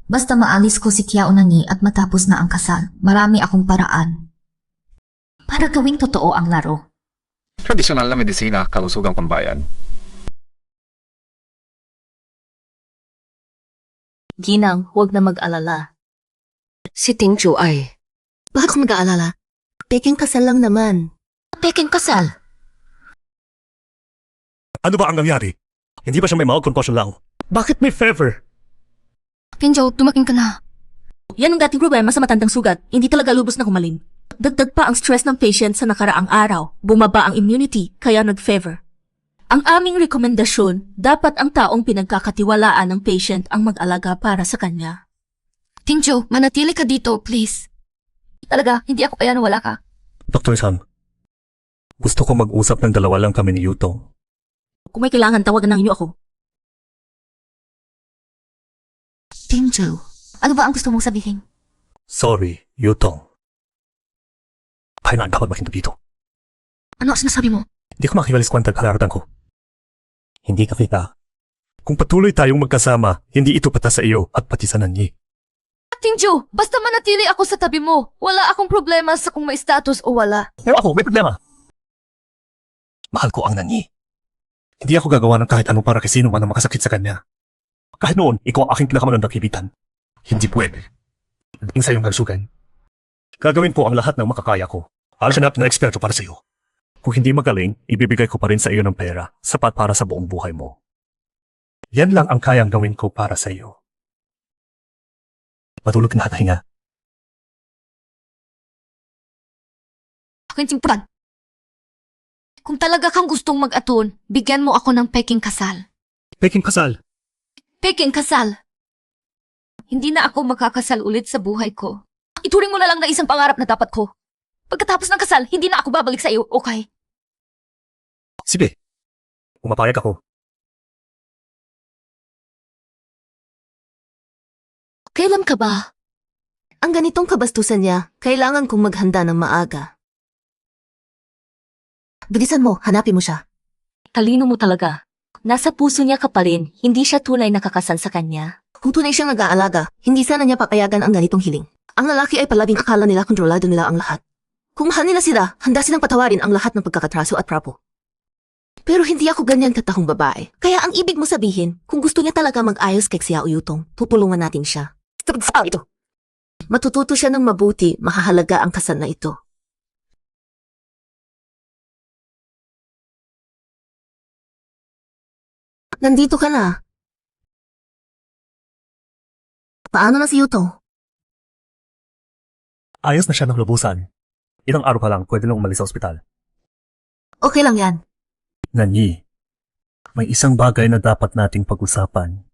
Basta maalis ko si Kiao Nangi at matapos na ang kasal, marami akong paraan para gawing totoo ang laro. Tradisyonal na medisina, kalusugang pambayan. Ginang, huwag na mag-alala. Si Tingju ay... Bakit ko mag-aalala? Peking kasal lang naman. Peking kasal. Ano ba ang nangyari? Hindi ba siya may mild concussion lang? Bakit may fever? Tingjo, tumaking ka na. Yan ang dating problema sa matandang sugat. Hindi talaga lubos na kumalin. Dagdag pa ang stress ng patient sa nakaraang araw. Bumaba ang immunity, kaya nag-fever. Ang aming rekomendasyon, dapat ang taong pinagkakatiwalaan ng patient ang mag-alaga para sa kanya. Tingjo, manatili ka dito, please. Talaga, hindi ako kaya na wala ka. Dr. Sam, gusto ko mag-usap ng dalawa lang kami ni Yutong. Kung may kailangan, tawagan ng inyo ako. Tingju, ano ba ang gusto mong sabihin? Sorry, Yutong. Kailangan dapat makinto dito. Ano ang sinasabi mo? Hindi ko makiwalis kwenta kalaratan ko. Hindi ka kita. Kung patuloy tayong magkasama, hindi ito patas sa iyo at pati sa Nanyi. Tingjo, basta manatili ako sa tabi mo. Wala akong problema sa kung may status o wala. Pero ako, may problema. Mahal ko ang Nanyi. Hindi ako gagawa ng kahit anong para kay sino man na makasakit sa kanya. Kahit noon, ikaw ang aking pinakamagandang kaibigan. Hindi pwede. Dating sa iyong kalusugan. Gagawin ko ang lahat ng makakaya ko. Hanap na eksperto para sa iyo. Kung hindi magaling, ibibigay ko pa rin sa iyo ng pera, sapat para sa buong buhay mo. Yan lang ang kayang gawin ko para sa iyo. Matulog na at hinga. Akin simpulan. Kung talaga kang gustong mag-aton, bigyan mo ako ng peking kasal. Peking kasal. Peking kasal. Hindi na ako makakasal ulit sa buhay ko. Ituring mo na lang na isang pangarap na dapat ko. Pagkatapos ng kasal, hindi na ako babalik sa iyo, okay? Sige. Pumapayag ako. Kailan ka ba? Ang ganitong kabastusan niya, kailangan kong maghanda ng maaga. Bilisan mo, hanapin mo siya. Talino mo talaga. Nasa puso niya ka pa rin, hindi siya tunay nakakasal sa kanya. Kung tunay siyang nag-aalaga, hindi sana niya papayagan ang ganitong hiling. Ang lalaki ay palabing akala nila kontrolado nila ang lahat. Kung mahal nila sila, handa silang patawarin ang lahat ng pagkakatraso at prapo. Pero hindi ako ganyan katahong babae. Kaya ang ibig mo sabihin, kung gusto niya talaga mag-ayos kay Xiao Yutong, tutulungan natin siya. Ito. Matututo siya ng mabuti, mahahalaga ang kasal na ito. Nandito ka na. Paano na si Yutong? Ayos na siya ng lubusan. Ilang araw pa lang, pwede nang umalis sa ospital. Okay lang yan. Nanyi, may isang bagay na dapat nating pag-usapan.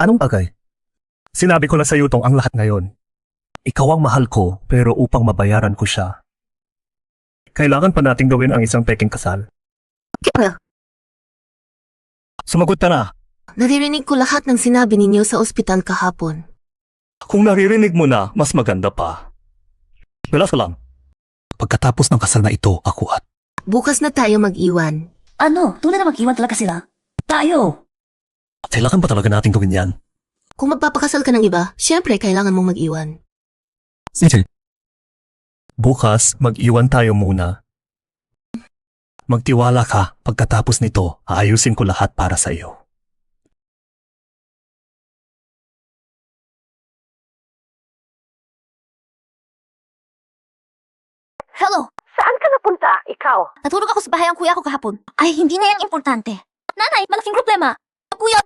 Anong bagay? Sinabi ko na sa Yutong ang lahat ngayon. Ikaw ang mahal ko, pero upang mabayaran ko siya, kailangan pa nating gawin ang isang peking kasal. Kaya, Sumagot ka na. naririnig ko lahat ng sinabi ninyo sa ospital kahapon. Kung naririnig mo na, mas maganda pa. Wala ka lang. Pagkatapos ng kasal na ito, ako at Bukas na tayo mag-iwan. Ano? Tunay na mag-iwan talaga sila? Tayo! Kailangan ba talaga nating gawin yan? Kung magpapakasal ka ng iba, syempre kailangan mong mag-iwan. Sige. Bukas, mag-iwan tayo muna. Magtiwala ka, pagkatapos nito, aayusin ko lahat para sa iyo. Hello? Saan ka napunta, ikaw? Natulog ako sa bahay ang kuya ko kahapon. Ay, hindi na yan importante. Nanay, malaking problema. Kuya,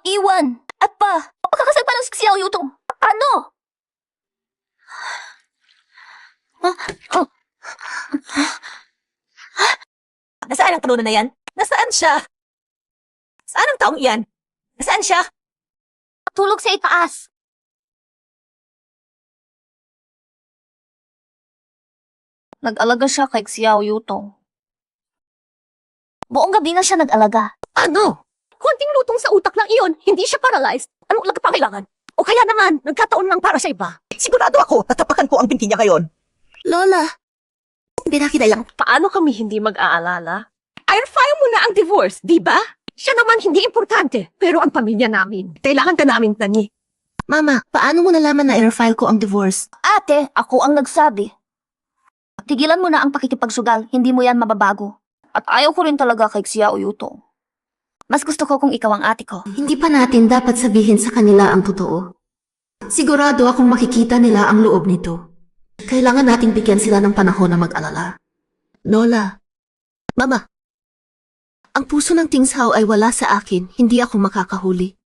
iwan. At pa, makakasal pa ng si Xiao Yutong. Ano? Nasaan ang talunan na yan? Nasaan siya? Saan ang taong iyan? Nasaan siya? Tulog sa itaas. Nag-alaga siya kay Xiao Yutong. Buong gabi na siya nag-alaga. Ano? Konting lutong sa utak lang iyon, hindi siya paralyzed. Anong laga pa kailangan? O kaya naman, nagkataon lang para sa iba. Sigurado ako, tatapakan ko ang binti niya ngayon. Lola, binakita lang. Paano kami hindi mag-aalala? I-file mo na ang divorce, di ba? Siya naman hindi importante, pero ang pamilya namin. Kailangan ka namin tani. Mama, paano mo nalaman na i-file ko ang divorce? Ate, ako ang nagsabi. Tigilan mo na ang pakikipagsugal, hindi mo yan mababago. At ayaw ko rin talaga kay Xiao Yutong. Mas gusto ko kung ikaw ang ate ko. Hindi pa natin dapat sabihin sa kanila ang totoo. Sigurado akong makikita nila ang loob nito. Kailangan nating bigyan sila ng panahon na mag-alala. Lola, Mama, ang puso ng Ting Hao ay wala sa akin, hindi ako makakahuli.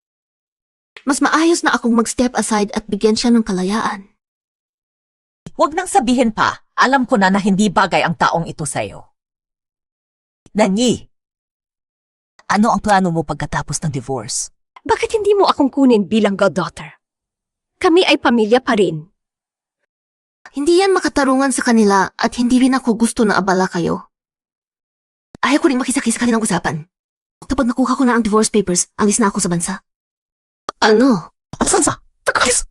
Mas maayos na akong mag-step aside at bigyan siya ng kalayaan. Huwag nang sabihin pa, alam ko na hindi bagay ang taong ito sa'yo. Nanyi, ano ang plano mo pagkatapos ng divorce? Bakit hindi mo akong kunin bilang goddaughter? Kami ay pamilya pa rin. Hindi yan makatarungan sa kanila at hindi rin ako gusto na abala kayo. Ayaw ko rin makisakis sa kanilang usapan. Kapag nakuha ko na ang divorce papers, alis na ako sa bansa. Ano? Sansa, takalis!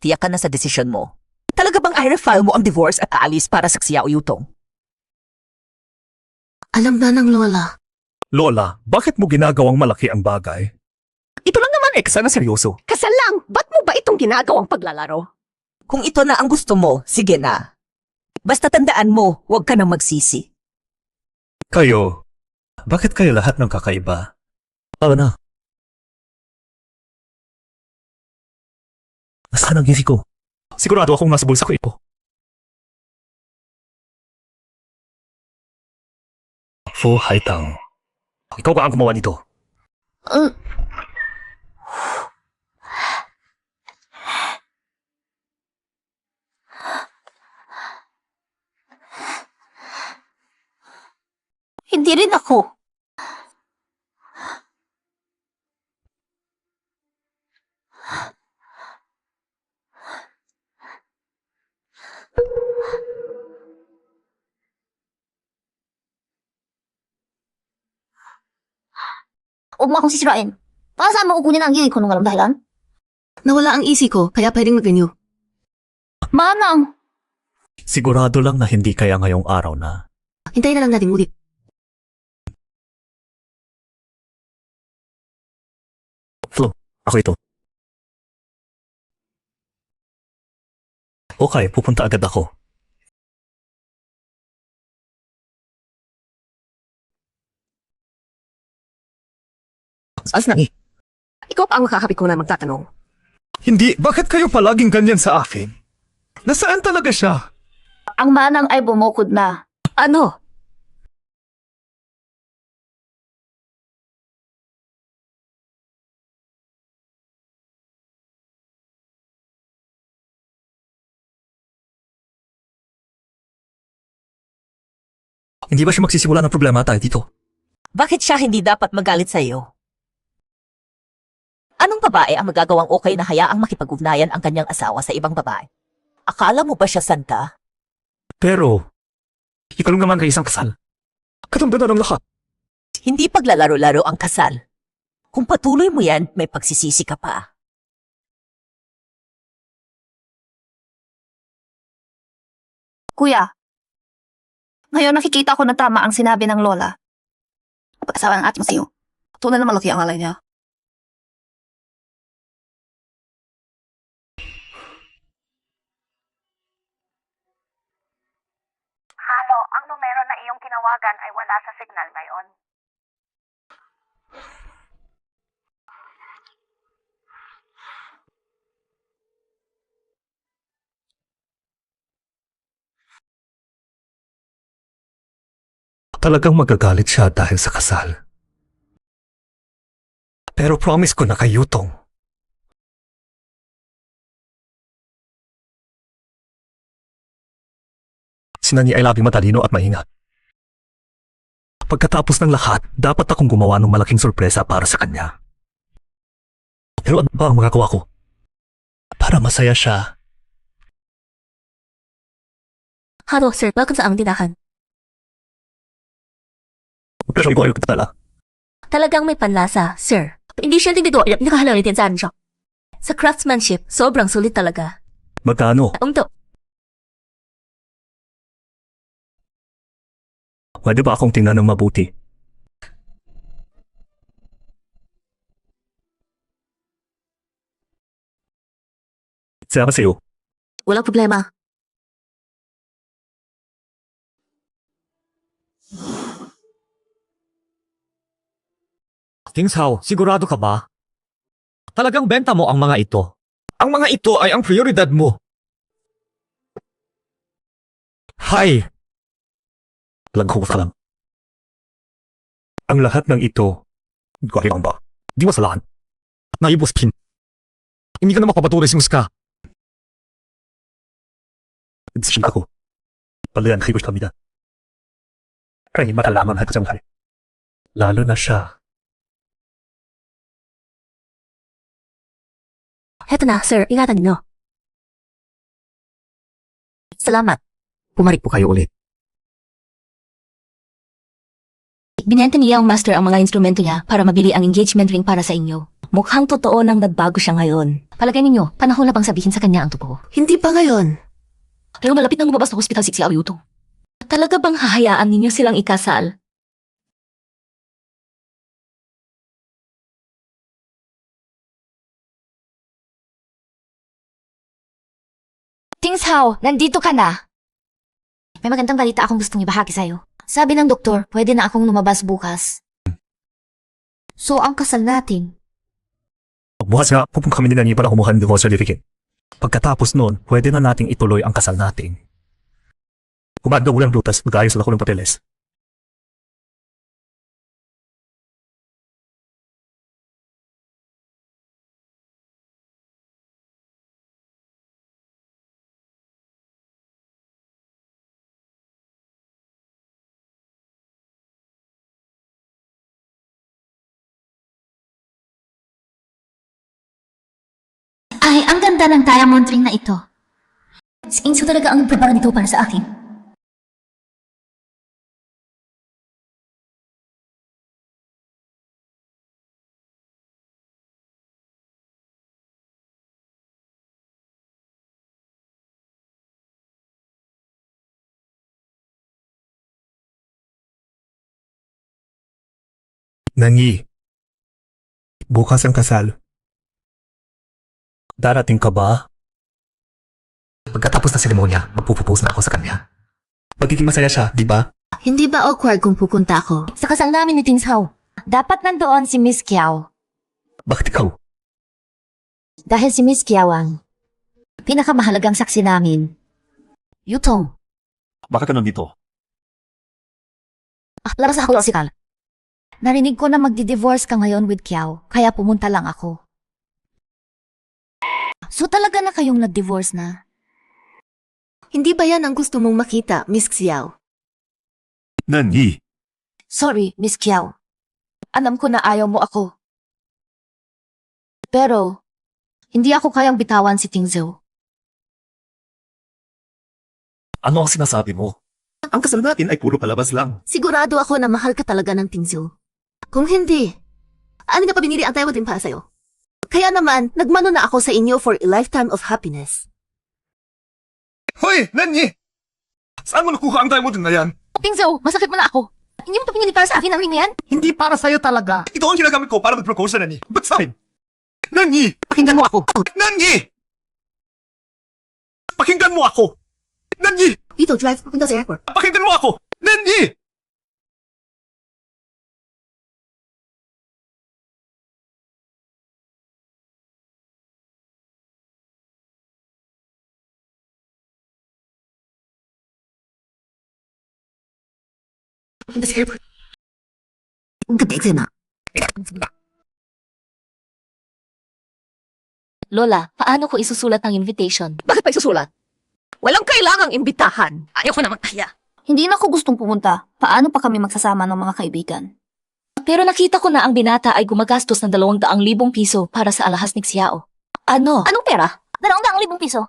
Tiyak ka na sa desisyon mo. Talaga bang i-file mo ang divorce at aalis para sa Xiao Yutong? Alam na ng Lola. Lola, bakit mo ginagawang malaki ang bagay? Ito lang naman sana seryoso. Kasal lang, ba't mo ba itong ginagawang paglalaro? Kung ito na ang gusto mo, sige na. Basta tandaan mo, huwag ka nang magsisi. Kayo, bakit kayo lahat ng kakaiba? Tama na. Nasaan ang ngisi ko? Sigurado akong nasa bulsa ko ito. Fu Haitang. Ikaw ba ang gumawa nito? Hindi rin ako. Huwag mo akong sisirain. Para saan mo kukunin ang gili ko nung walang dahilan? Nawala ang isi ko, kaya pwedeng mag-renew. Manang! Sigurado lang na hindi kaya ngayong araw na. Hintayin na lang natin ulit. Flo, ako ito. Okay, pupunta agad ako. As na Ikaw pa ang makakapit ko na magtatanong. Hindi, bakit kayo palaging ganyan sa akin? Nasaan talaga siya? Ang manang ay bumukod na. Ano? Hindi ba siya magsisimula ng problema tayo dito? Bakit siya hindi dapat magalit sa iyo? Anong babae ang magagawang okay na hayaang makipag-ugnayan ang kanyang asawa sa ibang babae? Akala mo ba siya santa? Pero, ikaw lang naman kayo isang kasal. Katanda na ng lahat. Hindi paglalaro-laro ang kasal. Kung patuloy mo yan, may pagsisisi ka pa. Kuya, Ngayon nakikita ko na tama ang sinabi ng lola. Pag-asawa ng ating siyo. Tunay na malaki ang alay niya. Halo, ang numero na iyong tinawagan ay wala sa signal ngayon. Talagang magagalit siya dahil sa kasal. Pero promise ko na kay Yutong. Si Nani ay labing matalino at maingat. Pagkatapos ng lahat, dapat akong gumawa ng malaking sorpresa para sa kanya. Pero ano ba ang magagawa ko? Para masaya siya. Hello, sir. Welcome sa aming tindahan. Pero ikaw ay katala. Talagang may panlasa, sir. Hindi siya dito. Nakahalaw ni Tianzan siya. Sa craftsmanship, sobrang sulit talaga. Magkano? Ungto. Pwede ba akong tingnan ng mabuti? Sama sa'yo. Walang problema. Tingsaw, sigurado ka ba? Talagang benta mo ang mga ito. Ang mga ito ay ang prioridad mo. Hay! Lagko ka lang. Ang lahat ng ito, gawin ba? Di masalaan. Naibos pin. Hindi ka na mapapatuloy si Muska. Decision ako. Palayan kayo sa kamida. Kaya makalaman lahat sa mga. Lalo na siya. Heto na, sir. Ingatan niyo. Salamat. Pumarik po kayo ulit. Binenta niya ang master ang mga instrumento niya para mabili ang engagement ring para sa inyo. Mukhang totoo nang nagbago siya ngayon. Palagay ninyo, panahon na bang sabihin sa kanya ang totoo? Hindi pa ngayon. Pero malapit nang lumabas ng hospital si Ayuto. Talaga bang hahayaan ninyo silang ikasal? Tingshao, nandito ka na. May magandang balita akong gustong ibahagi sa'yo. Sabi ng doktor, pwede na akong lumabas bukas. So, ang kasal natin. Bukas nga, pupunta kami nila niya para kumuha ng divorce certificate. Pagkatapos noon, pwede na nating ituloy ang kasal natin. Kumanda ulang rutas, mag-ayos na ako ng papeles. Ay, ang ganda ng diamond ring na ito. Si Inso talaga ang nagprepara nito para sa akin. Nangi, bukas ang kasal. Darating ka ba? Pagkatapos na seremonya, magpupropose na ako sa kanya. Magiging masaya siya, di ba? Hindi ba awkward kung pupunta ako? Sa kasal namin ni Tingshao, dapat nandoon si Miss Kiao. Bakit ikaw? Dahil si Miss Kiao ang pinakamahalagang saksi namin. Yutong, Bakit ka nandito? labas ako hospital. Narinig ko na magdi-divorce ka ngayon with Kiao, kaya pumunta lang ako. So talaga na kayong nag-divorce na? Hindi ba yan ang gusto mong makita, Miss Xiao? Nangi, Sorry, Miss Kiao. Alam ko na ayaw mo ako. Pero, hindi ako kayang bitawan si Tingzhou. ano ang sinasabi mo? Ang kasal natin ay puro palabas lang. Sigurado ako na mahal ka talaga ng Tingzhou. Kung hindi, ano na pa binili ang tayo din para sa'yo? Kaya naman, nagmano na ako sa inyo for a lifetime of happiness. Hoy, Nanyi! Saan mo nakuha ang diamond na yan? Tingso, masakit mo na ako. Hindi mo pa pinili para sa akin ang ring na yan? Hindi para sa'yo talaga. Ito ang ginagamit ko para mag-propose sa Nanyi. Ba't sa akin? Nanyi! Pakinggan mo ako. Nanyi! Pakinggan mo ako! Nanyi! Dito, drive papunta sa airport. Pakinggan mo ako! Nanyi! Papunta sa airport. Ang ganda eksena. Lola, paano ko isusulat ang invitation? Bakit pa isusulat? Walang kailangang imbitahan. Ayaw ko naman kaya. Hindi na ako gustong pumunta. Paano pa kami magsasama ng mga kaibigan? Pero nakita ko na ang binata ay gumagastos ng 200,000 piso para sa alahas ni Xiao. Ano? Anong pera? 200,000 piso.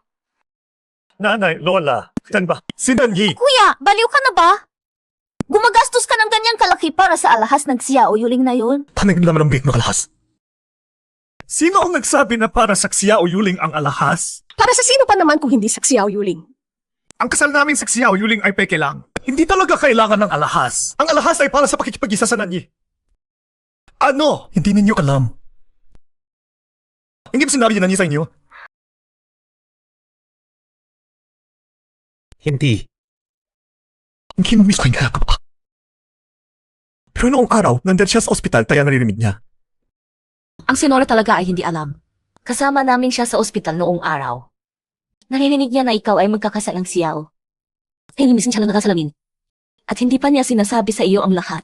Nanay, Lola, saan ba? Si Nanyi! Kuya, baliw ka na ba? Gumagastos ka ng ganyang kalaki para sa alahas ng Xiao Yuling na yun? Tanong naman ang biik na kalahas. Sino ang nagsabi na para sa Xiao Yuling ang alahas? Para sa sino pa naman kung hindi sa Xiao Yuling? Ang kasal namin sa Xiao Yuling ay peke lang. Hindi talaga kailangan ng alahas. Ang alahas ay para sa pakikipag-isa sa Nanyi. Ano? Hindi ninyo alam. Hindi ba sinabi ni Nanyi sa inyo? Hindi. Ang kinumis ko yung yakap pa. Pero noong araw, nandyan siya sa ospital kaya naririnig niya. Ang senora talaga ay hindi alam. Kasama namin siya sa ospital noong araw. Narinig niya na ikaw ay magkakasal ng Xiao. Hinimisin siya ng nakasalamin. At hindi pa niya sinasabi sa iyo ang lahat.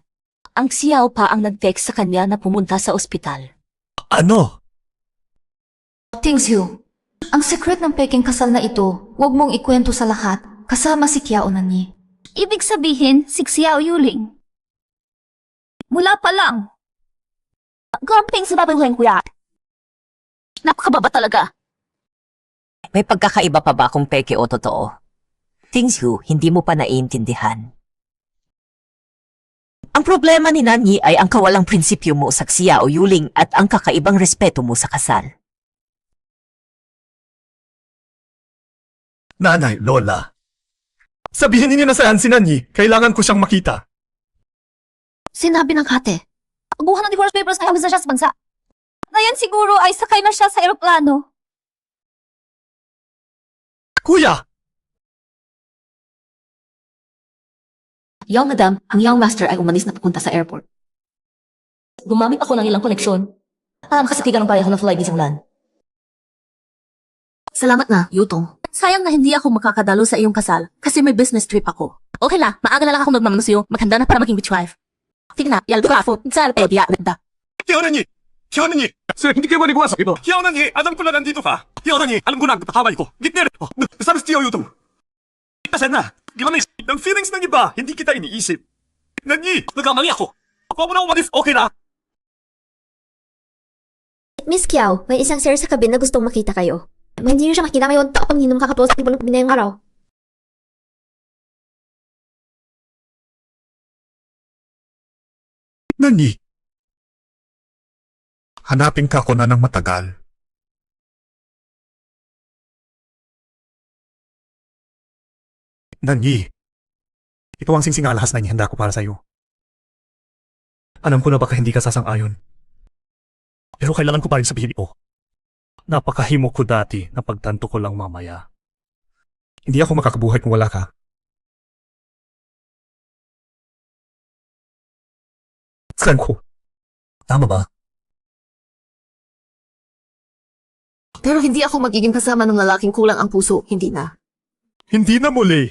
Ang Xiao pa ang nag-text sa kanya na pumunta sa ospital. Ano? Tingzhu, ang secret ng peking kasal na ito, huwag mong ikwento sa lahat, kasama si Kiao Nanyi. Ibig sabihin, si Xiao Yuling. Mula pa lang. Gamping sa babaguhin, kuya. Napakababa talaga. May pagkakaiba pa ba kung peke o totoo? Tingsu, hindi mo pa naiintindihan. Ang problema ni Nanyi ay ang kawalang prinsipyo mo sa Xiao Yuling at ang kakaibang respeto mo sa kasal. Nanay, Lola. Sabihin ninyo na saan si Nanyi. Kailangan ko siyang makita. Sinabi ng kate. Buha ng divorce papers na siya sa bansa. Ngayon siguro ay sakay na siya sa eroplano. Kuya! Young madam, ang young master ay umalis na papunta sa airport. Gumamit ako ng ilang koneksyon para makasatigan ng pareho ng flight ni Sanglan. Salamat na, Yutong. Sayang na hindi ako makakadalo sa iyong kasal kasi may business trip ako. Okay la, maaga na lang akong magmamano sa'yo. Maghanda na para maging beach wife. Sige na, yaldo ka ako. Saan pa biya na. Kiao Nanyi! Kiao Nanyi! Sir, hindi kayo manigawa sa ito. Kiao Nanyi! Alam ko na nandito ka. Kiao Nanyi! Alam ko na ang pagkakamali ko. Gitner! Oh, sabi si Kiao Yutong. Nasaan na? Gimanis! Ng feelings ng iba, hindi kita iniisip. Nanyi! Nagkamali ako. Ako mo na umalis, okay na? Miss Kiao, may isang sir sa kabin na gustong makita kayo. Hindi niyo siya makita ngayon, tapos hindi naman makakapos sa ibang ngayong araw. Nanyi! Hanapin ka ko na ng matagal. Nanyi! Ito ang singsing alahas na inihanda ko para sa'yo. Alam ko na baka hindi ka sasang-ayon. Pero kailangan ko pa rin sabihin ito. Napakahimo ko dati na pagtanto ko lang mamaya. Hindi ako makakabuhay kung wala ka. Saan ko? Tama ba? Pero hindi ako magiging kasama ng lalaking kulang ang puso, hindi na. Hindi na muli.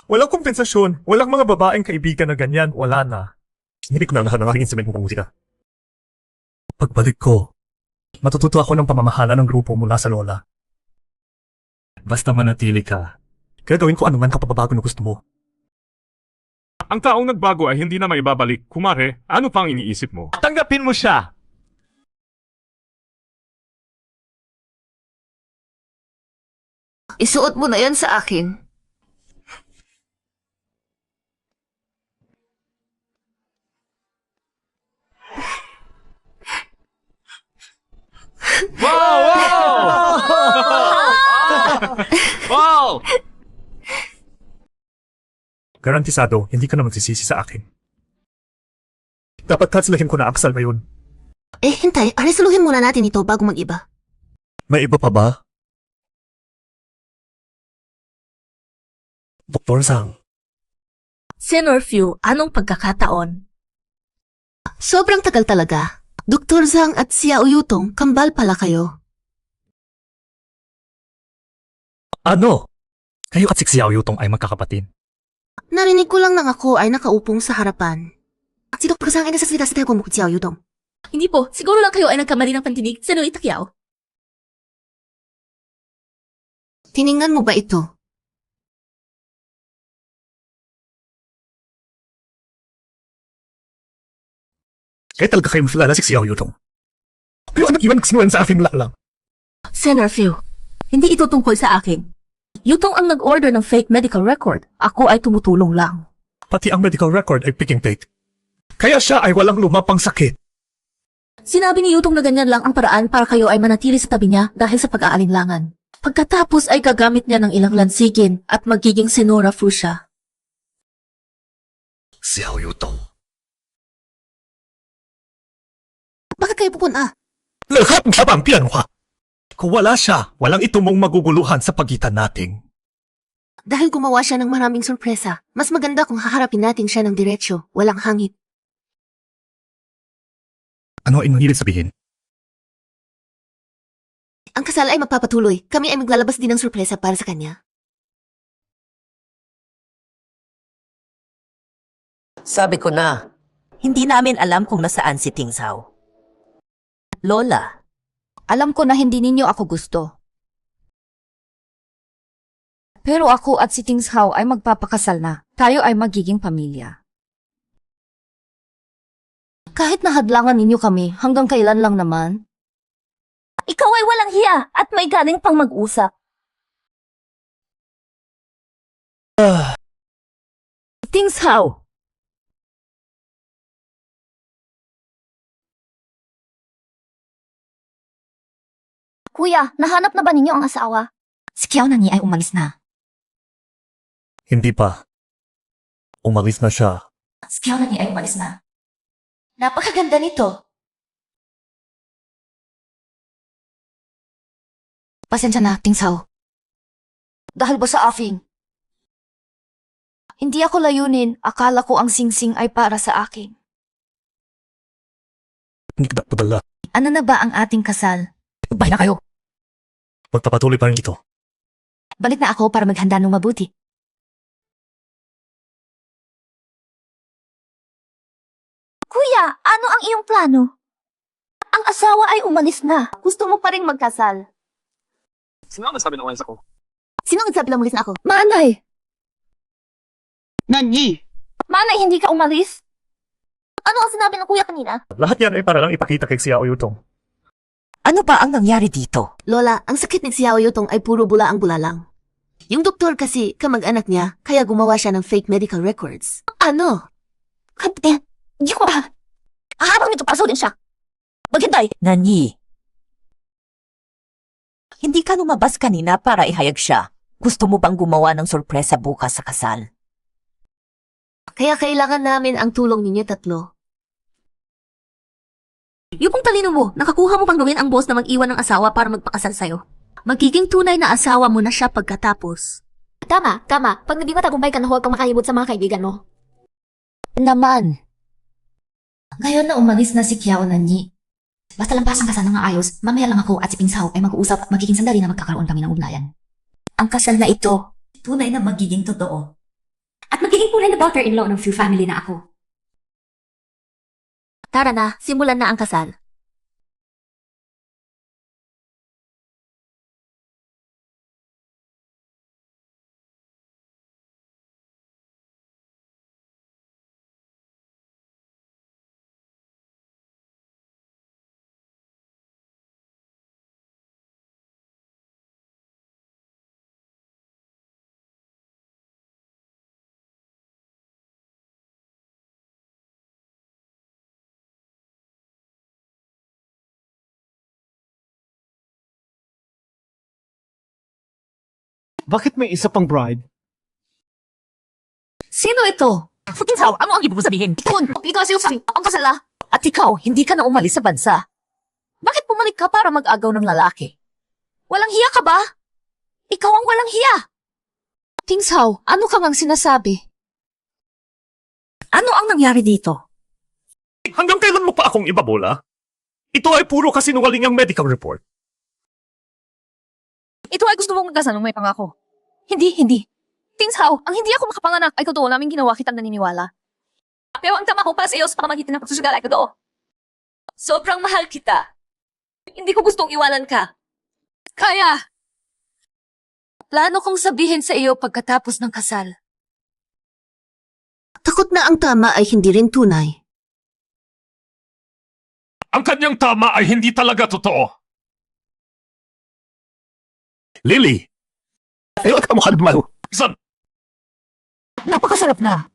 Walang kompensasyon. Walang mga babaeng kaibigan na ganyan. Wala na. Hindi ko na lahat ng aking instrument mong musika. Pagbalik ko, matututo ako ng pamamahala ng grupo mula sa lola. Basta manatili ka. Gagawin ko anuman kapababago na gusto mo. Ang taong nagbago ay hindi na maibabalik. Kumare, ano pang iniisip mo? Tanggapin mo siya. Isuot mo na yan sa akin. Wow! Garantisado, hindi ka na magsisisi sa akin. Dapat kanselahin ko na ang kasal ngayon. Hintay, resoluhin muna natin ito bago mag-iba. May iba pa ba? Dr. Zhang, Senor Fu, anong pagkakataon? Sobrang tagal talaga. Dr. Zhang at Xiao Yutong, kambal pala kayo. ano? Kayo at si Xiao Yutong ay magkakapatid. Narinig ko lang nang ako ay nakaupong sa harapan. At si Dr. Zhang ay nasasalita sa telepono mo kay Xiao Yutong. Hindi po, siguro lang kayo ay nagkamali ng pantinig, Senorita Kiao. Tiningnan mo ba ito? Kaya talaga kayo mafilala si Xiao Yutong. Pero ano iwan nagsinulan sa aking lalang? Senor Fu, hindi ito tungkol sa akin. Yutong ang nag-order ng fake medical record. Ako ay tumutulong lang. Pati ang medical record ay picking fake. Kaya siya ay walang lumapang sakit. Sinabi ni Yutong na ganyan lang ang paraan para kayo ay manatili sa tabi niya dahil sa pag-aalinlangan. Pagkatapos ay gagamit niya ng ilang lansigin at magiging Senora Fu siya. Xiao Yutong. Bakit kayo pupunta? Lahat ng habang piyanwa. Kung wala siya, walang itumong maguguluhan sa pagitan nating. Dahil gumawa siya ng maraming sorpresa, mas maganda kung haharapin natin siya ng diretsyo, walang hangit. Ano ang ibig sabihin? Ang kasal ay magpapatuloy. Kami ay maglalabas din ng sorpresa para sa kanya. Sabi ko na, hindi namin alam kung nasaan si Ting Zhao. Lola, Alam ko na hindi ninyo ako gusto. Pero ako at si Ting Zhao ay magpapakasal na. Tayo ay magiging pamilya. Kahit nahadlangan ninyo kami, hanggang kailan lang naman? Ikaw ay walang hiya at may galing pang mag-usap. Ting Zhao! Kuya, nahanap na ba ninyo ang asawa? Si Kiao Nani ay umalis na. Hindi pa. Umalis na siya. Si Kiao Nani ay umalis na. Napakaganda nito. Pasensya na, Ting Zhao. Dahil ba sa aking? Hindi ako layunin, akala ko ang singsing ay para sa akin. Hindi ka padala. Ano na ba ang ating kasal? Bahay na kayo. Magpapatuloy pa rin ito. Balik na ako para maghanda ng mabuti. Kuya, ano ang iyong plano? Ang asawa ay umalis na. Gusto mo pa rin magkasal. Sino ang nasabi ng umalis ako? Sino ang nagsabi lang ulit na ako? Manay! Nanyi! Manay, hindi ka umalis? Ano ang sinabi ng kuya kanina? Lahat yan ay para lang ipakita kay Xiao Yutong. ano ba ang nangyari dito? Lola, ang sakit ni Xiao Yutong ay puro bula lang. Yung doktor kasi, kamag-anak niya, kaya gumawa siya ng fake medical records. Ano? Kapte, di ko ba? Ahabang nito paso din siya. Maghintay! Nanyi. Hindi ka lumabas kanina para ihayag siya. Gusto mo bang gumawa ng sorpresa bukas sa kasal? Kaya kailangan namin ang tulong ninyo tatlo. Yung pong talino mo, nakakuha mo pang gawin ang boss na mag-iwan ng asawa para magpakasal sa'yo. Magiging tunay na asawa mo na siya pagkatapos. Tama. Pag nabing matagumpay ka na huwag kang makahibot sa mga kaibigan mo. Naman. Ngayon na umalis na si Kiao Nani. Basta lampasan kasal ng maayos, mamaya lang ako at si Ting Zhao ay mag-uusap at magiging sandali na magkakaroon kami ng ugnayan. Ang kasal na ito, tunay na magiging totoo. At magiging tunay na daughter-in-law ng Fu family na ako. Tara na, simulan na ang kasal. Bakit may isa pang bride? Sino ito? Ting Hao, ano ang ibig mo sabihin? Ikaw si Ufang, ang kasala. At ikaw, hindi ka na umalis sa bansa. Bakit bumalik ka para mag-agaw ng lalaki? Walang hiya ka ba? Ikaw ang walang hiya. Ting Hao, ano kang ang sinasabi? Ano ang nangyari dito? Hanggang kailan mo pa akong ibabola? Ito ay puro kasinungaling ang medical report. Ito ay gusto mong magkasanong may pangako. Hindi. Ting Hao, ang hindi ako makapanganak ay totoo namin ginawa kitang naniniwala. Pero ang tama ko para sa iyo sa pamamagitan ng pagsusugal ay totoo. Sobrang mahal kita. Hindi ko gustong iwanan ka. Kaya, plano kong sabihin sa iyo pagkatapos ng kasal. Takot na ang tama ay hindi rin tunay. Ang kanyang tama ay hindi talaga totoo. Lily! Ayaw ka mukha naman. Isan! Napakasarap na.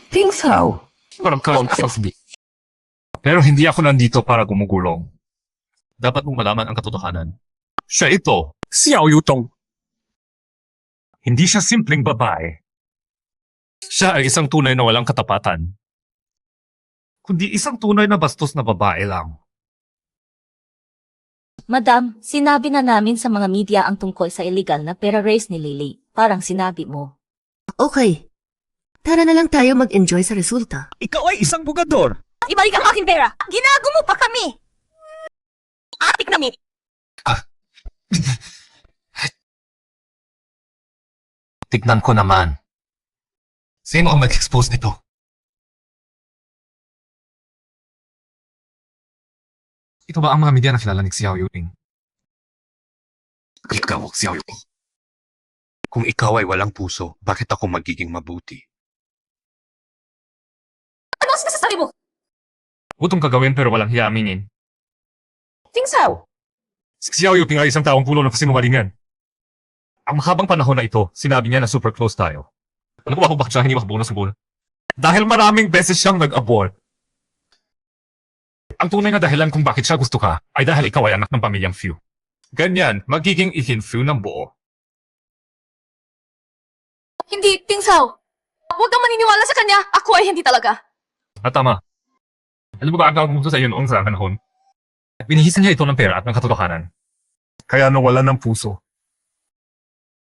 Ting Hao. Parang karoon ka sabi. Pero hindi ako nandito para gumugulong. Dapat mong malaman ang katotohanan. Siya ito. Xiao Yutong. Hindi siya simpleng babae. Siya ay isang tunay na walang katapatan. Kundi isang tunay na bastos na babae lang. Madam, sinabi na namin sa mga media ang tungkol sa illegal na pera raise ni Lily. Parang sinabi mo. Okay. Tara na lang tayo mag-enjoy sa resulta. Ikaw ay isang bugador! Ibalik ang aking pera. Ginago mo pa kami. Atik namin. Tignan ko naman. Sino ang mag-expose nito? Ito ba ang mga media na kilala ni Xiao Yuting? Ikaw, Xiao Yuting. Kung ikaw ay walang puso, bakit ako magiging mabuti? Ano ang sinasabi mo? Utong kagawin pero walang hiya aminin. Ting Hao, Si Xiao Yuting ay isang taong pulo ng kasinungalingan. Ang mahabang panahon na ito, sinabi niya na super close tayo. Alam mo ba kung bakit siya hindi makabunot sa bulan? Dahil maraming beses siyang nag-abort. Ang tunay na dahilan kung bakit siya gusto ka ay dahil ikaw ay anak ng pamilyang Few. Ganyan, magiging ihin Few ng buo. hindi, Ting Hao. Huwag kang maniniwala sa kanya. Ako ay hindi talaga. Tama. Alam mo ba ang kumusto sa iyo noong sa panahon? Binihisan niya ito ng pera at ng katotohanan. Kaya nawala ng puso.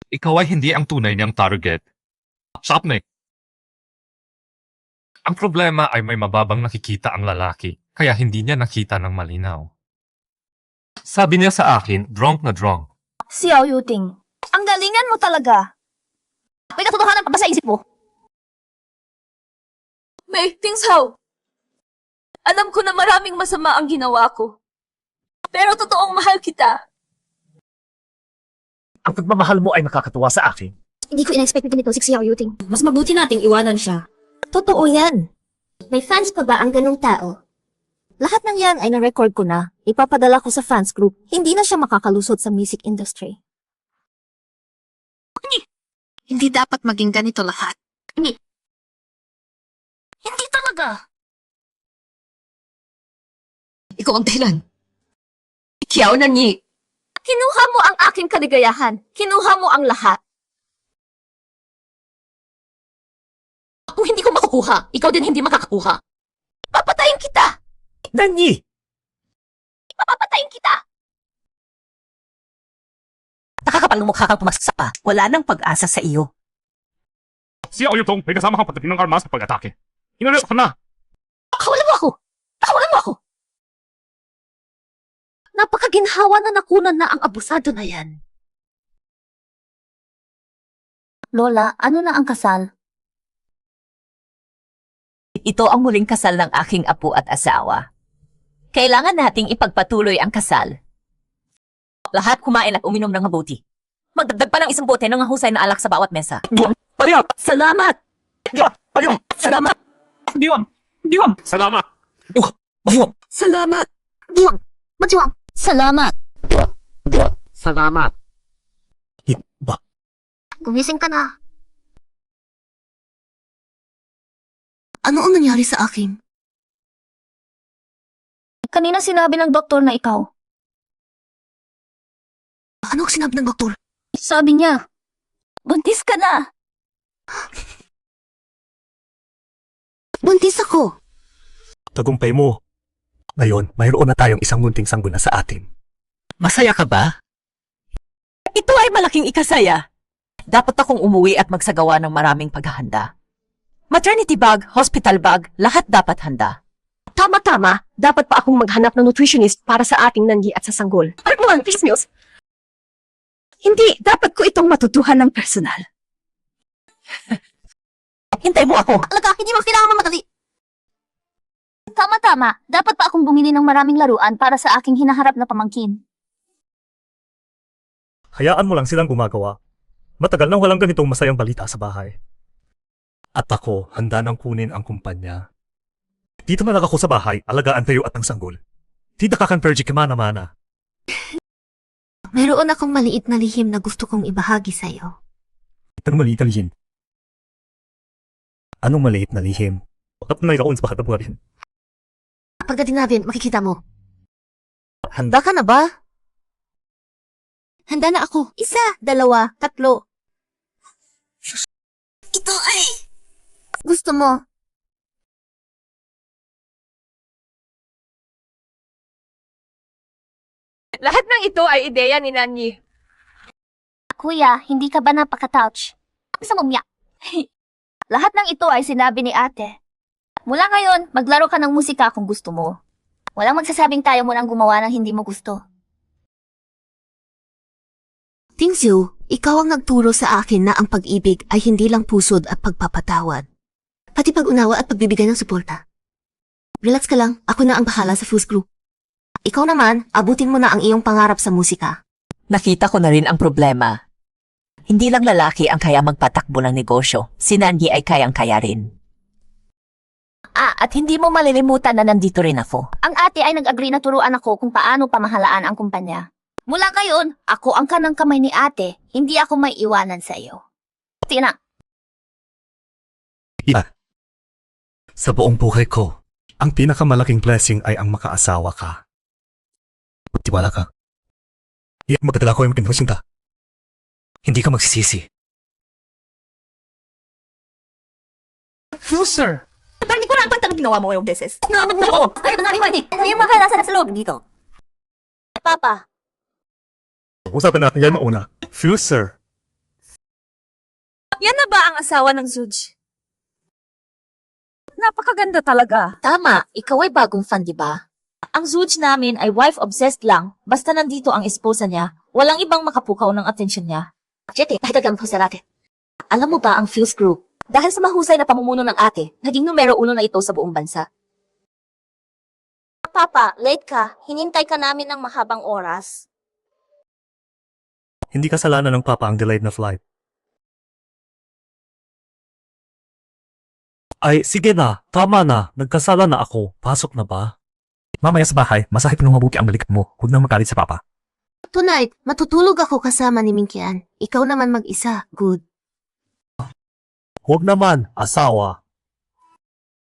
Ikaw ay hindi ang tunay niyang target. Shopnik. Ang problema ay may mababang nakikita ang lalaki, kaya hindi niya nakita ng malinaw. Sabi niya sa akin, drunk na drunk. Xiao Yuting, ang galingan mo talaga. May katotohanan pa ba sa isip mo? May, Ting Hao. Alam ko na maraming masama ang ginawa ko. Pero totoong mahal kita. Ang pagmamahal mo ay nakakatuwa sa akin. Hindi ko in-expect na ganito si Xiao Yuting. Mas mabuti nating iwanan siya. Totoo yan. May fans pa ba ang ganong tao? Lahat ng yan ay na-record ko na. Ipapadala ko sa fans group. Hindi na siya makakalusot sa music industry. Hindi dapat maging ganito lahat. Hindi talaga. Ikaw ang dahilan. Kiyaw na ni. Kinuha mo ang aking kaligayahan. Kinuha mo ang lahat. Kung hindi ko makukuha, ikaw din hindi makakakuha. Papatayin kita! Danyi! Papatayin kita! Nakakapal ng mukha kang pumasok pa. Wala nang pag-asa sa iyo. Xiao Yutong, may kasama kang pagdating ng armas sa pag-atake. Inareo ka na! Kawalan mo ako! Kawalan mo ako! Napakaginhawa na nakunan na ang abusado na yan. Lola, ano na ang kasal? Ito ang muling kasal ng aking apo at asawa. Kailangan nating ipagpatuloy ang kasal. Lahat kumain at uminom ng mabuti. Magdagdag pa ng isang bote ng husay na alak sa bawat mesa. Pariyak! Salamat! Pariyak! Salamat! Diwang! Diwang! Salamat! Diwang! Salamat. Diwang! Matiwang! Salamat! Salamat! Iba. Gumising ka na. Ano ang nangyari sa akin? Kanina sinabi ng doktor na ikaw. Ano ang sinabi ng doktor? Sabi niya, buntis ka na. Buntis ako. Tagumpay mo. Ngayon, mayroon na tayong isang munting sangguna sa atin. Masaya ka ba? Ito ay malaking ikasaya. Dapat akong umuwi at magsagawa ng maraming paghahanda. Maternity bag, hospital bag, lahat dapat handa. Tama-tama. Dapat pa akong maghanap ng nutritionist para sa ating nanggi at sa sanggol. Arman, fish meals. Hindi, dapat ko itong matutuhan ng personal. Hintay mo ako. Alaga, hindi mo kailangan mamadali. Tama-tama, dapat pa akong bumili ng maraming laruan para sa aking hinaharap na pamangkin. Hayaan mo lang silang gumagawa. Matagal nang walang ganitong masayang balita sa bahay. At ako, handa nang kunin ang kumpanya. Dito na lang ako sa bahay, alagaan kayo at ang sanggol. Di nakakan-perji kamana-mana. Meron akong maliit na lihim na gusto kong ibahagi sa'yo. Anong maliit na lihim? Anong maliit na lihim? Bakit na ikaw sa bakit na rin? Pagdating natin, makikita mo. Handa ka na ba? Handa na ako. 1, 2, 3. Ito ay... Gusto mo? Lahat ng ito ay ideya ni Nanyi. Kuya, hindi ka ba napaka-touch? Sa mumya. Lahat ng ito ay sinabi ni ate. Mula ngayon, maglaro ka ng musika kung gusto mo. Walang magsasabing tayo mo nang gumawa ng hindi mo gusto. Tingzhu, ikaw ang nagturo sa akin na ang pag-ibig ay hindi lang pusod at pagpapatawad. Pati pag-unawa at pagbibigay ng suporta. Relax ka lang, ako na ang bahala sa Fuse Group. Ikaw naman, abutin mo na ang iyong pangarap sa musika. Nakita ko na rin ang problema. Hindi lang lalaki ang kaya magpatakbo ng negosyo. Si Nandy ay kayang-kaya rin. At hindi mo malilimutan na nandito rin ako. Ang ate ay nag-agree na turuan ako kung paano pamahalaan ang kumpanya. Mula ngayon, ako ang kanang kamay ni ate, hindi ako may iwanan sa iyo. Tina. Sa buong buhay ko, ang pinakamalaking blessing ay ang makaasawa ka. Tiwala ka. Iyak magdadala ko yung kinhusinta. Hindi ka magsisisi. Fuser! Hindi ko na ang pagtanong ginawa mo ngayong beses. Naman na ako. Ay, narinig. Yung mga nasa loob dito. Papa. Usapan natin yan mauna. Fuser. Yan na ba ang asawa ng Zuj? Napakaganda talaga. Tama, ikaw ay bagong fan, di ba? Ang Zuj namin ay wife-obsessed lang. Basta nandito ang esposa niya, walang ibang makapukaw ng atensyon niya. Jete, tahitagan po sa natin. Alam mo ba ang Fuse Group? Dahil sa mahusay na pamumuno ng ate, naging numero 1 na ito sa buong bansa. Papa, late ka. Hinintay ka namin ng mahabang oras. Hindi kasalanan ng papa ang delayed na flight. Ay, sige na. Tama na. Nagkasala na ako. Pasok na ba? Mamaya sa bahay, masahip nung mabuti ang balikat mo. Huwag nang magalit sa papa. Tonight, matutulog ako kasama ni Mingkian. Ikaw naman mag-isa. Good. Huwag naman, asawa.